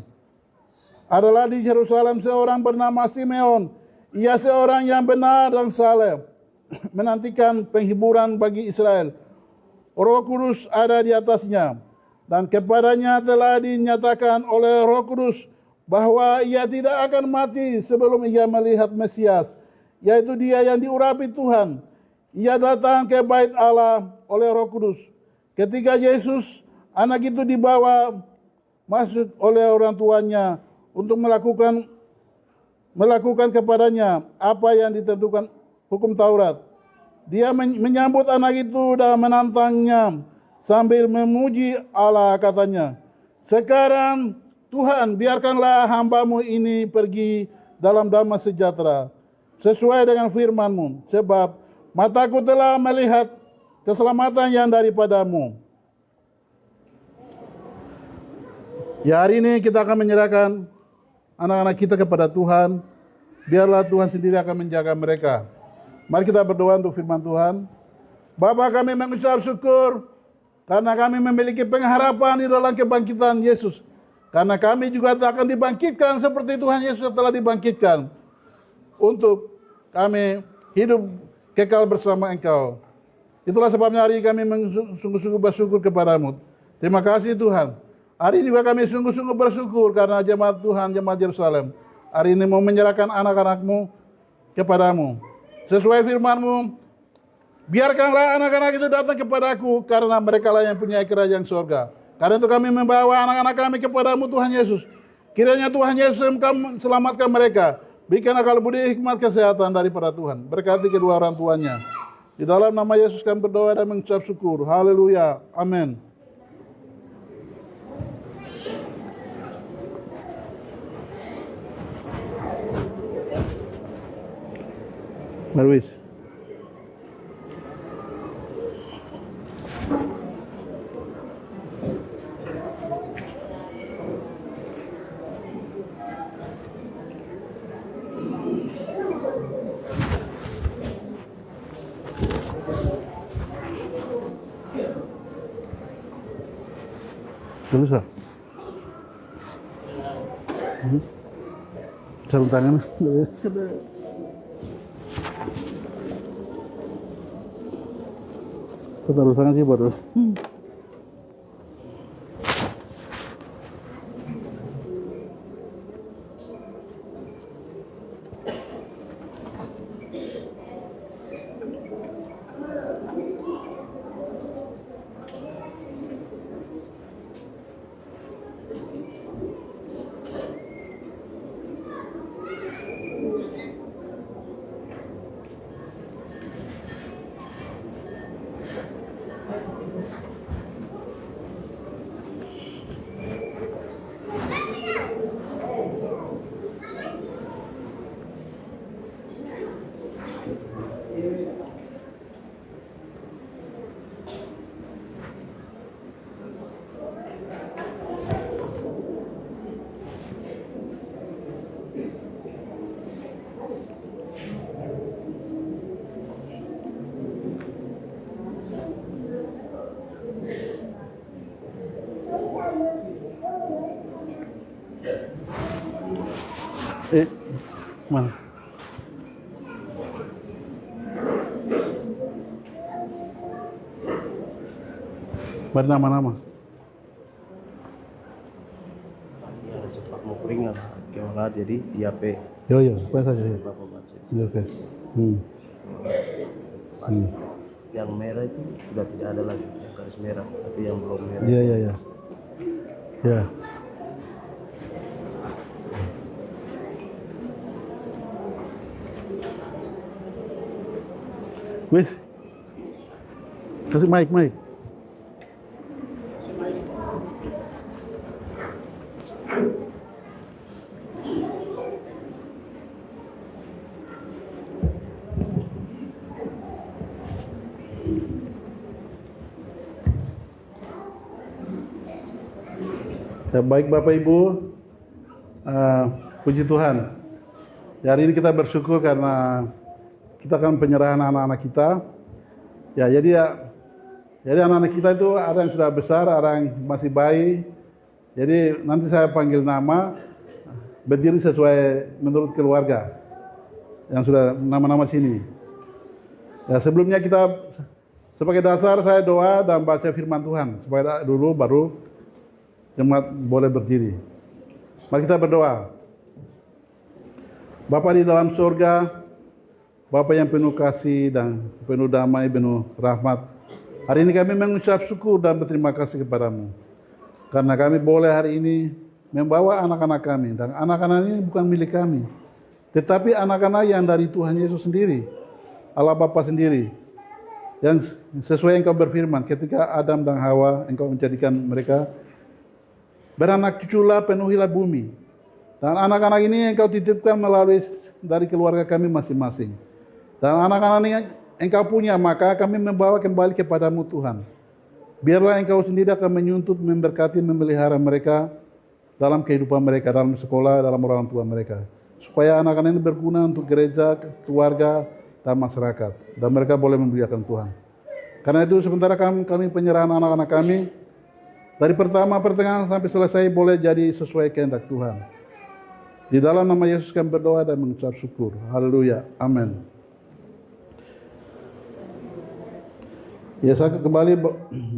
Adalah di Yerusalem seorang bernama Simeon. Ia seorang yang benar dan saleh, menantikan penghiburan bagi Israel. Roh Kudus ada di atasnya. Dan kepadanya telah dinyatakan oleh Roh Kudus bahwa ia tidak akan mati sebelum ia melihat Mesias, yaitu dia yang diurapi Tuhan. Ia datang ke bait Allah oleh Roh Kudus. Ketika Yesus, anak itu dibawa masuk oleh orang tuanya untuk melakukan kepadanya apa yang ditentukan hukum Taurat. Dia menyambut anak itu dan menantangnya sambil memuji Allah, katanya, "Sekarang Tuhan, biarkanlah hamba-Mu ini pergi dalam damai sejahtera, sesuai dengan firman-Mu, sebab mataku telah melihat keselamatan yang daripada-Mu." Ya, hari ini kita akan menyerahkan anak-anak kita kepada Tuhan. Biarlah Tuhan sendiri akan menjaga mereka. Mari kita berdoa untuk firman Tuhan. Bapa, kami mengucap syukur karena kami memiliki pengharapan di dalam kebangkitan Yesus. Karena kami juga akan dibangkitkan seperti Tuhan Yesus telah dibangkitkan. Untuk kami hidup kekal bersama Engkau. Itulah sebabnya hari ini kami sungguh-sungguh bersyukur kepada-Mu. Terima kasih Tuhan. Hari ini juga kami sungguh-sungguh bersyukur karena jemaat Tuhan, jemaat Yerusalem, hari ini mau menyerahkan anak-anak-Mu kepada-Mu. Sesuai firman-Mu, biarkanlah anak-anak itu datang kepadaku, karena mereka lah yang punya kerajaan surga. Karena itu kami membawa anak-anak kami kepadamu Tuhan Yesus. Kiranya Tuhan Yesus selamatkan mereka. Berikan akal budi, hikmat, kesehatan daripada Tuhan. Berkati kedua orang tuanya. Di dalam nama Yesus kami berdoa dan mengucap syukur. Haleluya. Amin. Marwis. Terus ah. Sarung tangan. Taruh tangan sih baru. Mana? Bernama-nama. Yang sempat mau keringan, gimana jadi IAP. Yo, apa saja ya? Bapak baca. Yo, oke. Yang merah itu sudah tidak ada lagi, yang garis merah, tapi yang belum merah. Iya. Ya. Wis. Kasih mic. Ya, baik Bapak Ibu, puji Tuhan. Ya, hari ini kita bersyukur karena kita akan penyerahan anak-anak kita. Ya, jadi anak-anak kita itu ada yang sudah besar, ada yang masih bayi. Jadi nanti saya panggil nama, berdiri sesuai menurut keluarga yang sudah nama-nama sini. Ya, sebelumnya kita sebagai dasar saya doa dan baca firman Tuhan supaya dulu baru jemaat boleh berdiri. Mari kita berdoa. Bapa di dalam surga, Bapa yang penuh kasih dan penuh damai, penuh rahmat. Hari ini kami mengucap syukur dan berterima kasih kepadamu. Karena kami boleh hari ini membawa anak-anak kami. Dan anak-anak ini bukan milik kami. Tetapi anak-anak yang dari Tuhan Yesus sendiri. Allah Bapa sendiri. Yang sesuai engkau berfirman. Ketika Adam dan Hawa engkau menjadikan mereka beranak cuculah, penuhilah bumi. Dan anak-anak ini engkau titipkan melalui dari keluarga kami masing-masing. Dan anak-anak ini engkau punya, maka kami membawa kembali kepadamu Tuhan. Biarlah engkau sendiri akan menyuntut, memberkati, memelihara mereka dalam kehidupan mereka, dalam sekolah, dalam orang tua mereka. Supaya anak-anak ini berguna untuk gereja, keluarga, dan masyarakat. Dan mereka boleh memuliakan Tuhan. Karena itu sementara kami penyerahan anak-anak kami, dari pertama pertengahan sampai selesai boleh jadi sesuai kehendak Tuhan. Di dalam nama Yesus kami berdoa dan mengucap syukur. Haleluya. Amin. Ya, saya kembali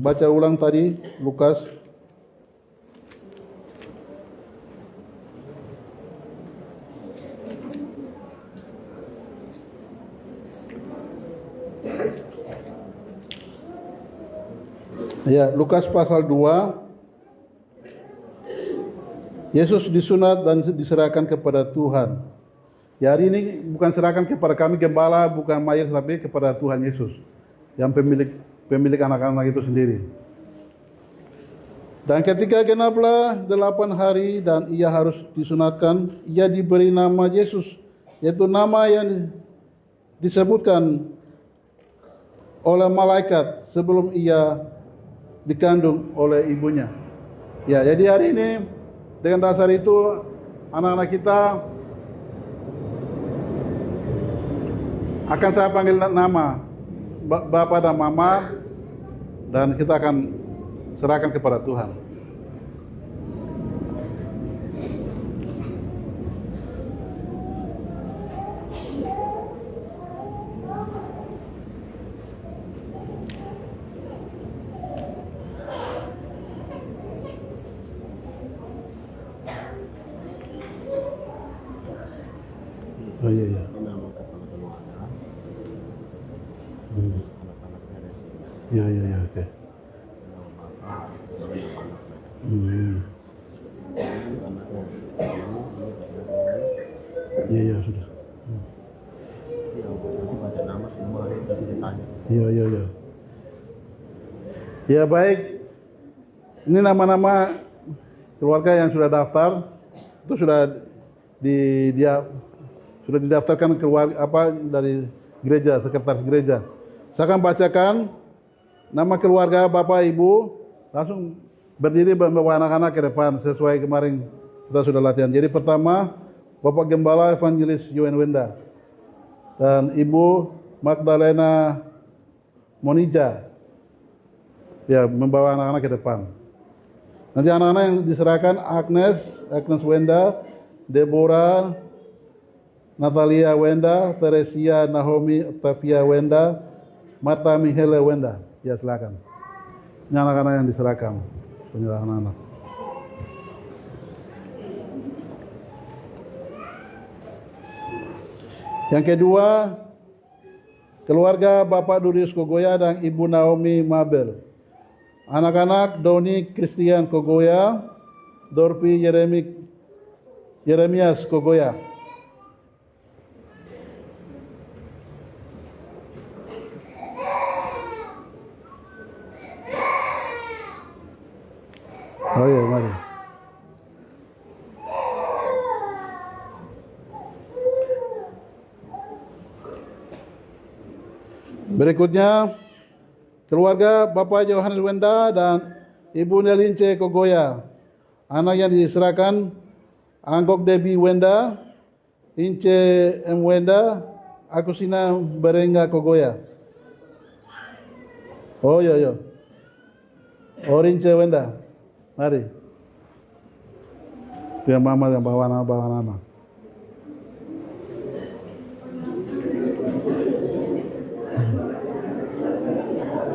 baca ulang tadi Lukas. Ya, Lukas pasal 2. Yesus disunat dan diserahkan kepada Tuhan. Ya, hari ini bukan serahkan kepada kami gembala, bukan mayat, tapi kepada Tuhan Yesus yang pemilik anak-anak itu sendiri. Dan ketika genaplah 8 hari dan ia harus disunatkan, ia diberi nama Yesus, yaitu nama yang disebutkan oleh malaikat sebelum ia dikandung oleh ibunya. Ya, jadi hari ini dengan dasar itu anak-anak kita akan saya panggil nama Bapak dan Mama, dan kita akan serahkan kepada Tuhan. Iya, iya, iya, oke. Nama bapak, nama anak saya. Hmm. Anaknya ini. Iya, iya, sudah. Nanti baca nama semua itu ditanya. Iya, iya, iya. Ya baik, ini nama-nama keluarga yang sudah daftar, itu sudah sudah didaftarkan keluarga dari gereja, sekretaris gereja. Saya akan bacakan nama keluarga Bapak Ibu, langsung berdiri membawa anak-anak ke depan sesuai kemarin kita sudah latihan. Jadi pertama Bapak Gembala Evangelis Yuen Wenda dan Ibu Magdalena Monija. Ya, membawa anak-anak ke depan. Nanti anak-anak yang diserahkan Agnes Wenda, Deborah, Natalia Wenda, Teresia Naomi Octavia Wenda, Marta Michele Wenda. Ya, silakan. Ini anak-anak yang diserahkan. Penyerahan anak. Yang kedua, keluarga Bapak Durius Kogoya dan Ibu Naomi Mabel. Anak-anak Doni Christian Kogoya, Dorpi Yeremias Kogoya. Oh ya, mari. Berikutnya, keluarga Bapak Yohanes Wenda dan Ibu Nelince Kogoya. Anak yang diserahkan Anggok Debbie Wenda, Ince M. Wenda, Agustina Berenga Kogoya. Oh iya, iya. Ince Wenda. Mari. Biar mama yang bawa nama.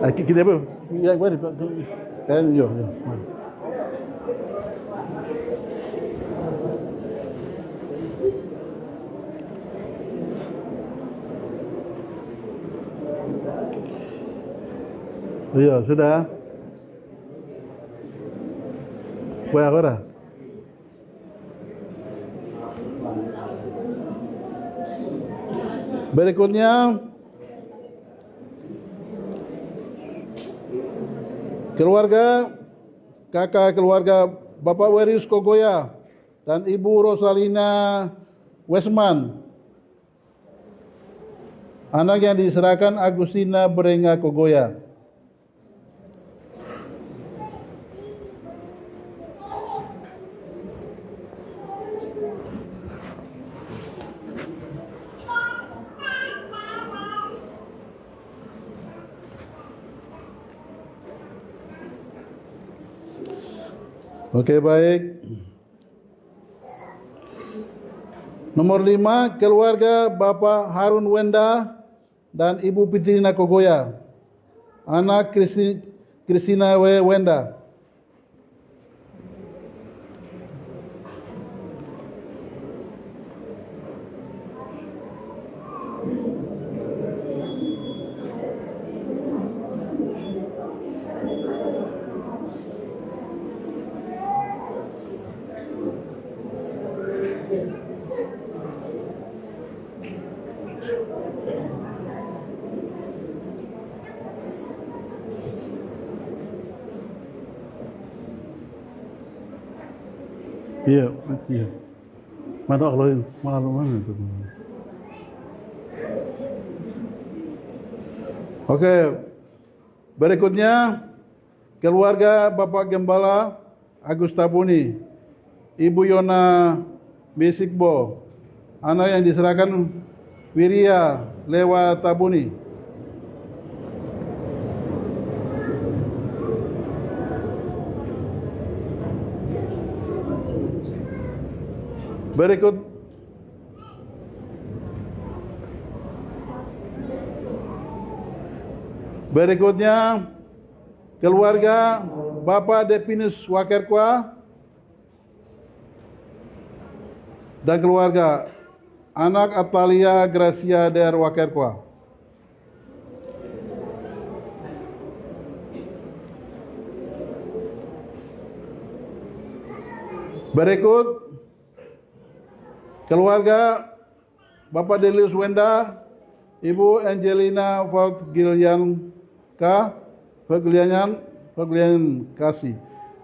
Kita apa? Ya, mari. Kan, yo. Mari. Iya, sudah. Fue agora. Berikutnya kakak keluarga Bapak Werius Kogoya dan Ibu Rosalina Westman. Anak yang diserahkan Agustina Berenga Kogoya. Oke, baik. Nomor 5, keluarga Bapak Harun Wenda dan Ibu Pitrina Kogoya. Anak Kristina Wenda. Iya. Mana kalau mana itu? Oke. Berikutnya keluarga Bapak Gembala Agus Tabuni, Ibu Yona Bisikbo, anak yang diserahkan Wiria Lewa Tabuni. Berikutnya keluarga Bapak Depinus Wakerkwa dan keluarga anak Atalia Gracia Der Wakerkwa. Berikut keluarga Bapak Delius Wenda, Ibu Angelina Faugilian Kasih.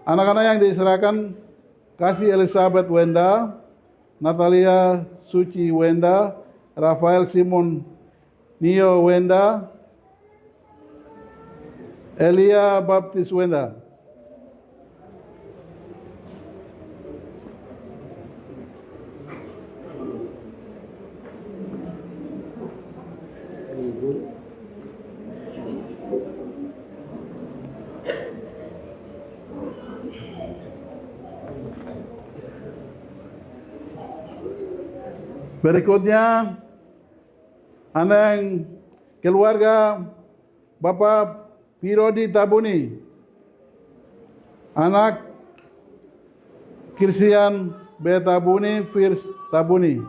Anak-anak yang diserahkan Kasih Elizabeth Wenda, Natalia Suci Wenda, Rafael Simon Nio Wenda, Elia Baptis Wenda. Berikutnya, anak keluarga Bapak Pirodi Tabuni, anak Christian B. Tabuni, Firs Tabuni.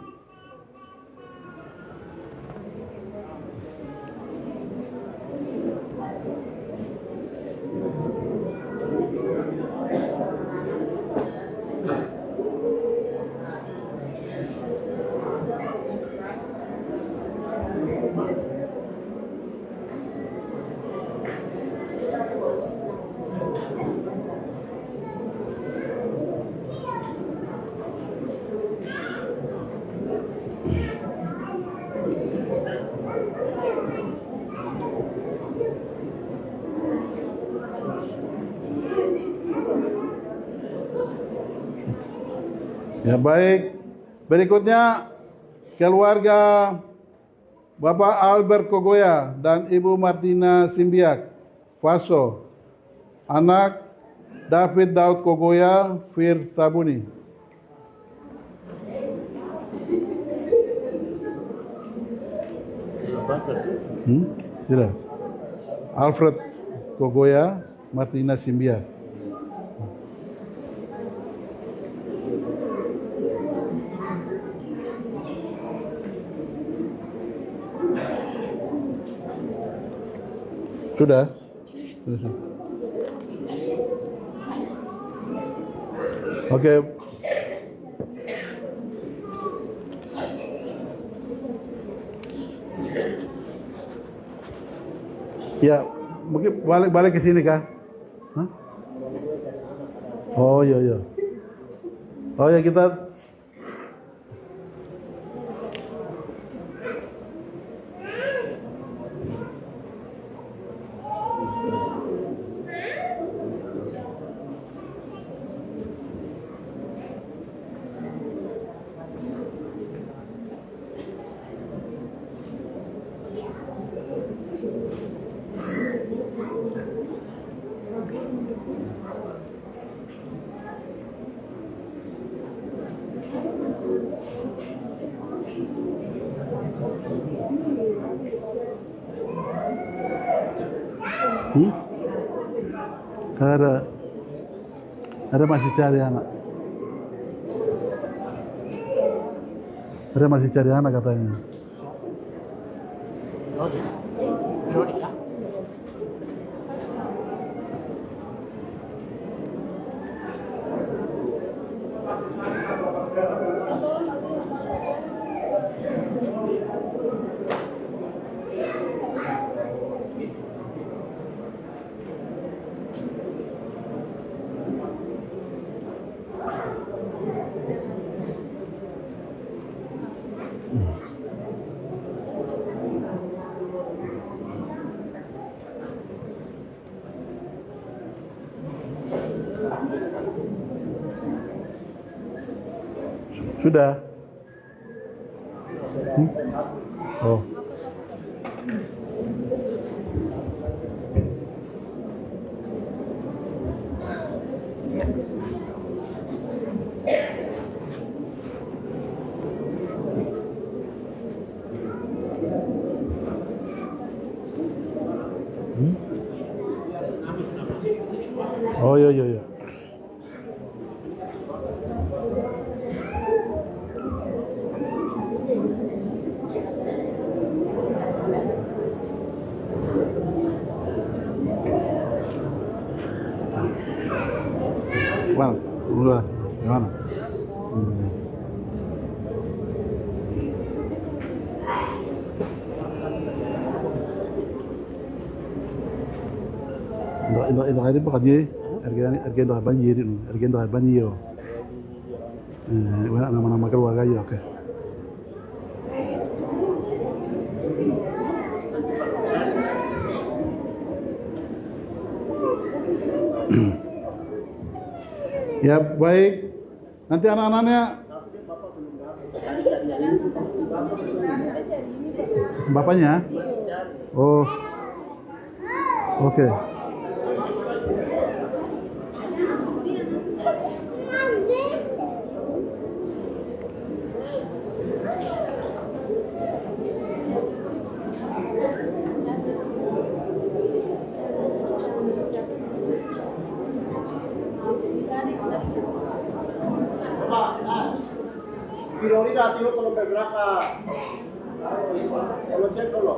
Ya baik, berikutnya keluarga Bapak Albert Kogoya dan Ibu Martina Simbiak, Faso, anak David Daud Kogoya, Fir Tabuni. Tidak. Alfred Kogoya, Martina Simbiak. Sudah? Sudah. Oke. Ya, mungkin balik ke sini kah? Hah? Oh iya iya. Oh ya kita ada masih cari anak. Ada masih cari anak katanya. Sudah? Oh. Oh iya iya iya. Mana? Udah. Gimana? Ito kayo pa kadi, ergen doa banjir itu, ergen doa banjir. Wala nama-nama keluarga ya, oke. Ya baik, nanti anak-anaknya bapaknya, oh, oke. Pirorida, tiro kalau bergerak, kalau cek dulu.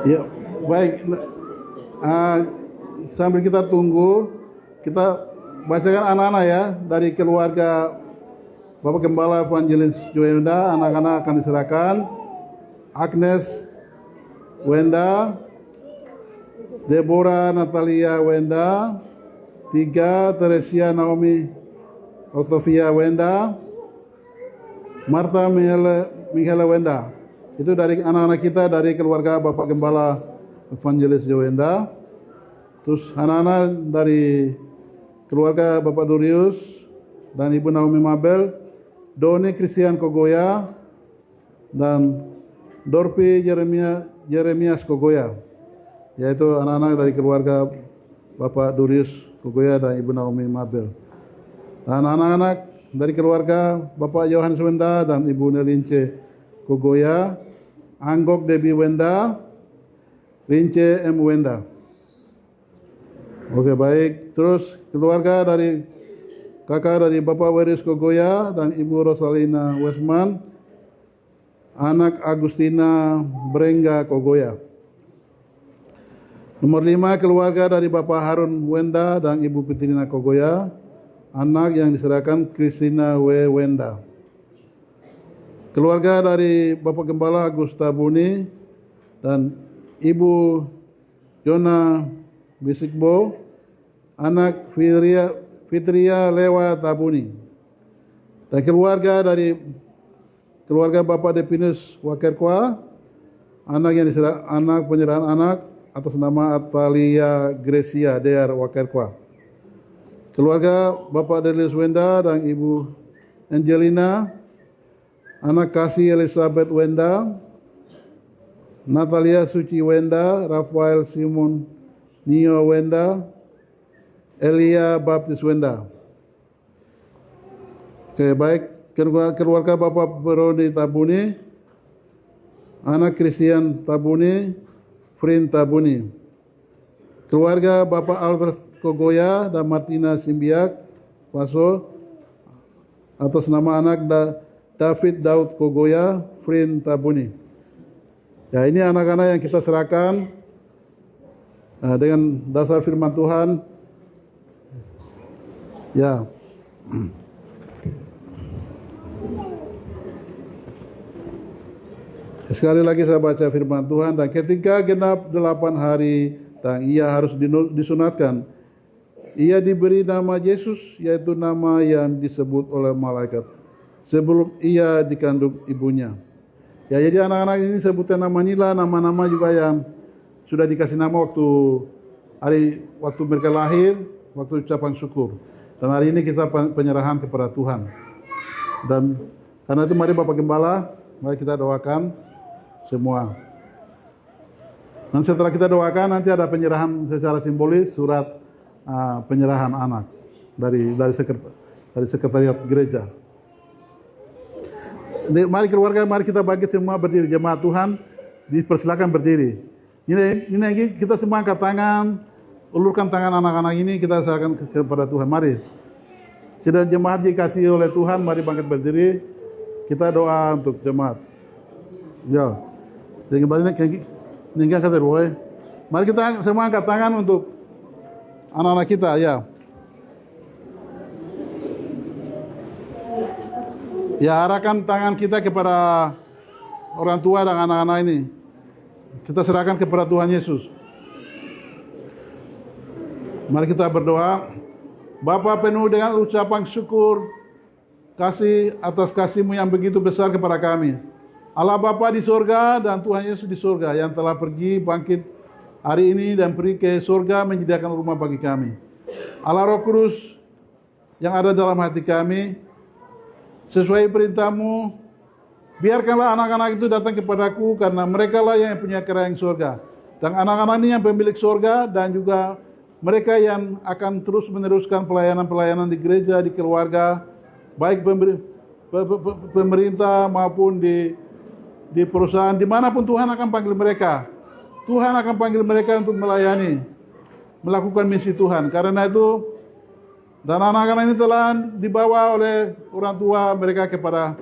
Ya, baik. Sambil kita tunggu, kita bacakan anak-anak ya dari keluarga Bapak Gembala Evangelis Joenda. Anak-anak akan diserahkan. Agnes Wenda, Deborah Natalia Wenda, 3 Teresia Naomi Octavia Wenda, Martha Michaela Wenda. Itu dari anak-anak kita dari keluarga Bapak Gembala Evangelis Joenda. Terus anak-anak dari keluarga Bapak Durius dan Ibu Naomi Mabel, Doni Christian Kogoya, dan Dorpi Jeremias Kogoya. Yaitu anak-anak dari keluarga Bapak Durius Kogoya dan Ibu Naomi Mabel. Dan anak-anak dari keluarga Bapak Yohanes Wenda dan Ibu Nelince Kogoya, Anggok Debi Wenda, Rince M. Wenda. Oke baik, terus keluarga dari kakak dari Bapak Weris Kogoya dan Ibu Rosalina Westman, anak Agustina Brengga Kogoya. Nomor 5, keluarga dari Bapak Harun Wenda dan Ibu Petrina Kogoya, anak yang diserahkan Kristina W. Wenda. Keluarga dari Bapak Gembala Gusta Buni dan Ibu Jona Bisikbo, anak Fitria Lewa Tabuni. Dan keluarga dari keluarga Bapak Depinus Wakerkwa, anak penyerahan anak atas nama Atalia Grecia Dear Wakerkwa. Keluarga Bapak Delius Wenda dan Ibu Angelina, anak Kasih Elizabeth Wenda, Natalia Suci Wenda, Rafael Simon Nio Wenda, Elia Baptis Wenda. Oke baik, keluarga Bapak Beroni Tabuni, anak Christian Tabuni, Frin Tabuni. Keluarga Bapak Albert Kogoya dan Martina Simbiak Paso, atas nama anak David Daud Kogoya, Frin Tabuni. Ya ini anak-anak yang kita serahkan dengan dasar firman Tuhan. Ya. Sekali lagi saya baca firman Tuhan. Dan ketika genap 8 hari dan ia harus disunatkan, ia diberi nama Yesus, yaitu nama yang disebut oleh malaikat sebelum ia dikandung ibunya. Ya, jadi anak-anak ini sebutkan nama nila, nama-nama juga yang sudah dikasih nama waktu mereka lahir, waktu ucapan syukur. Dan hari ini kita penyerahan kepada Tuhan. Dan karena itu mari Bapak Gembala, mari kita doakan semua. Dan setelah kita doakan nanti ada penyerahan secara simbolis surat penyerahan anak dari sekretariat gereja. Mari keluarga, mari kita bangkit semua berdiri. Jemaat Tuhan, dipersilakan berdiri. Ini kita semua angkat tangan, ulurkan tangan anak-anak ini, kita serahkan kepada Tuhan. Mari. Sedang jemaat dikasih oleh Tuhan, mari bangkit berdiri. Kita doa untuk jemaat. Ya. Jadi kembali ninggal kata Roy. Mari kita semua angkat tangan untuk anak-anak kita, ya. Ya, arahkan tangan kita kepada orang tua dan anak-anak ini. Kita serahkan kepada Tuhan Yesus. Mari kita berdoa. Bapa, penuh dengan ucapan syukur, kasih atas kasih-Mu yang begitu besar kepada kami. Allah Bapa di surga dan Tuhan Yesus di surga yang telah pergi bangkit hari ini dan pergi ke surga menyediakan rumah bagi kami. Allah Roh Kudus yang ada dalam hati kami, sesuai perintah-Mu, biarkanlah anak-anak itu datang kepadaku karena mereka lah yang punya kerajaan surga. Dan anak-anak ini yang pemilik surga dan juga mereka yang akan terus meneruskan pelayanan-pelayanan di gereja, di keluarga, baik pemerintah maupun di perusahaan, dimanapun Tuhan akan panggil mereka. Tuhan akan panggil mereka untuk melayani, melakukan misi Tuhan. Karena itu, dan anak-anak ini telah dibawa oleh orang tua mereka kepada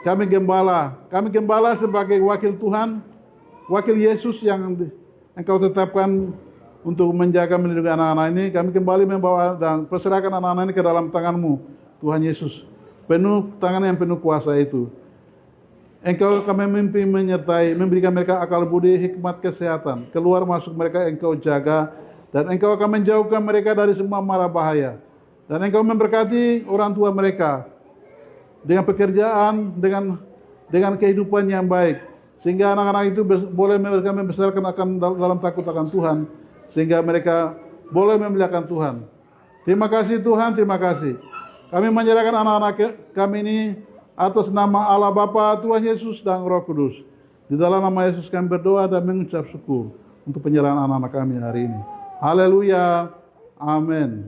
kami gembala. Kami gembala sebagai wakil Tuhan, wakil Yesus yang Engkau tetapkan untuk menjaga melindungi anak-anak ini. Kami kembali membawa dan perserahkan anak-anak ini ke dalam tangan-Mu, Tuhan Yesus. Penuh tangan yang penuh kuasa itu. Engkau kami mimpi menyertai, memberikan mereka akal budi, hikmat, kesehatan. Keluar masuk mereka Engkau jaga. Dan Engkau akan menjauhkan mereka dari semua mara bahaya. Dan Engkau memberkati orang tua mereka. Dengan pekerjaan, dengan kehidupan yang baik. Sehingga anak-anak itu boleh mereka membesarkan akan dalam takut akan Tuhan. Sehingga mereka boleh memuliakan Tuhan. Terima kasih Tuhan, terima kasih. Kami menyerahkan anak-anak kami ini atas nama Allah Bapa, Tuhan Yesus dan Roh Kudus. Di dalam nama Yesus kami berdoa dan mengucap syukur untuk penyerahan anak-anak kami hari ini. Haleluya. Amin.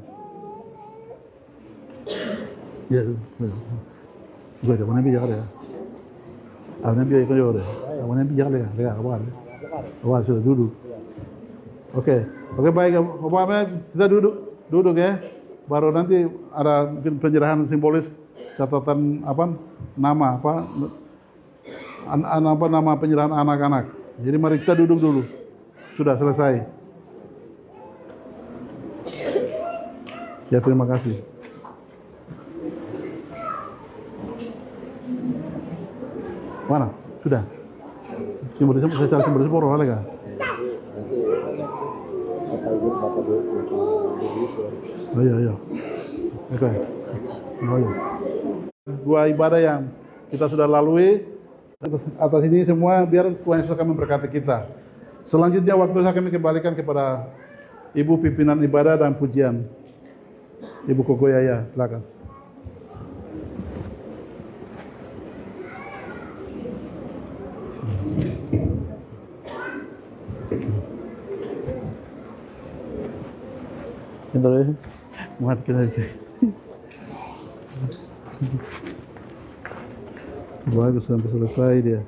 Ya, gue ada mana biar ya. Apa biar ikut juga. Apa biar lega, awal sudah duduk. Oke, baik. Bapak, kita duduk ya. Baru nanti ada penyerahan simbolis catatan nama penyerahan anak-anak. Jadi mari kita duduk dulu. Sudah selesai. Ya, terima kasih. Mana? Sudah. Simbolisnya secara simbolis poro ada enggak? Oh iya. Oke. Oh iya. Dua ibadah yang kita sudah lalui, atas ini semua biar Tuhan Yesus akan memberkati kita. Selanjutnya waktu saya akan kembalikan kepada Ibu pimpinan ibadah dan pujian. Ibu Koko Yaya, silakan. Bentar ya, muat kita aja. Bagus sampai selesai dia.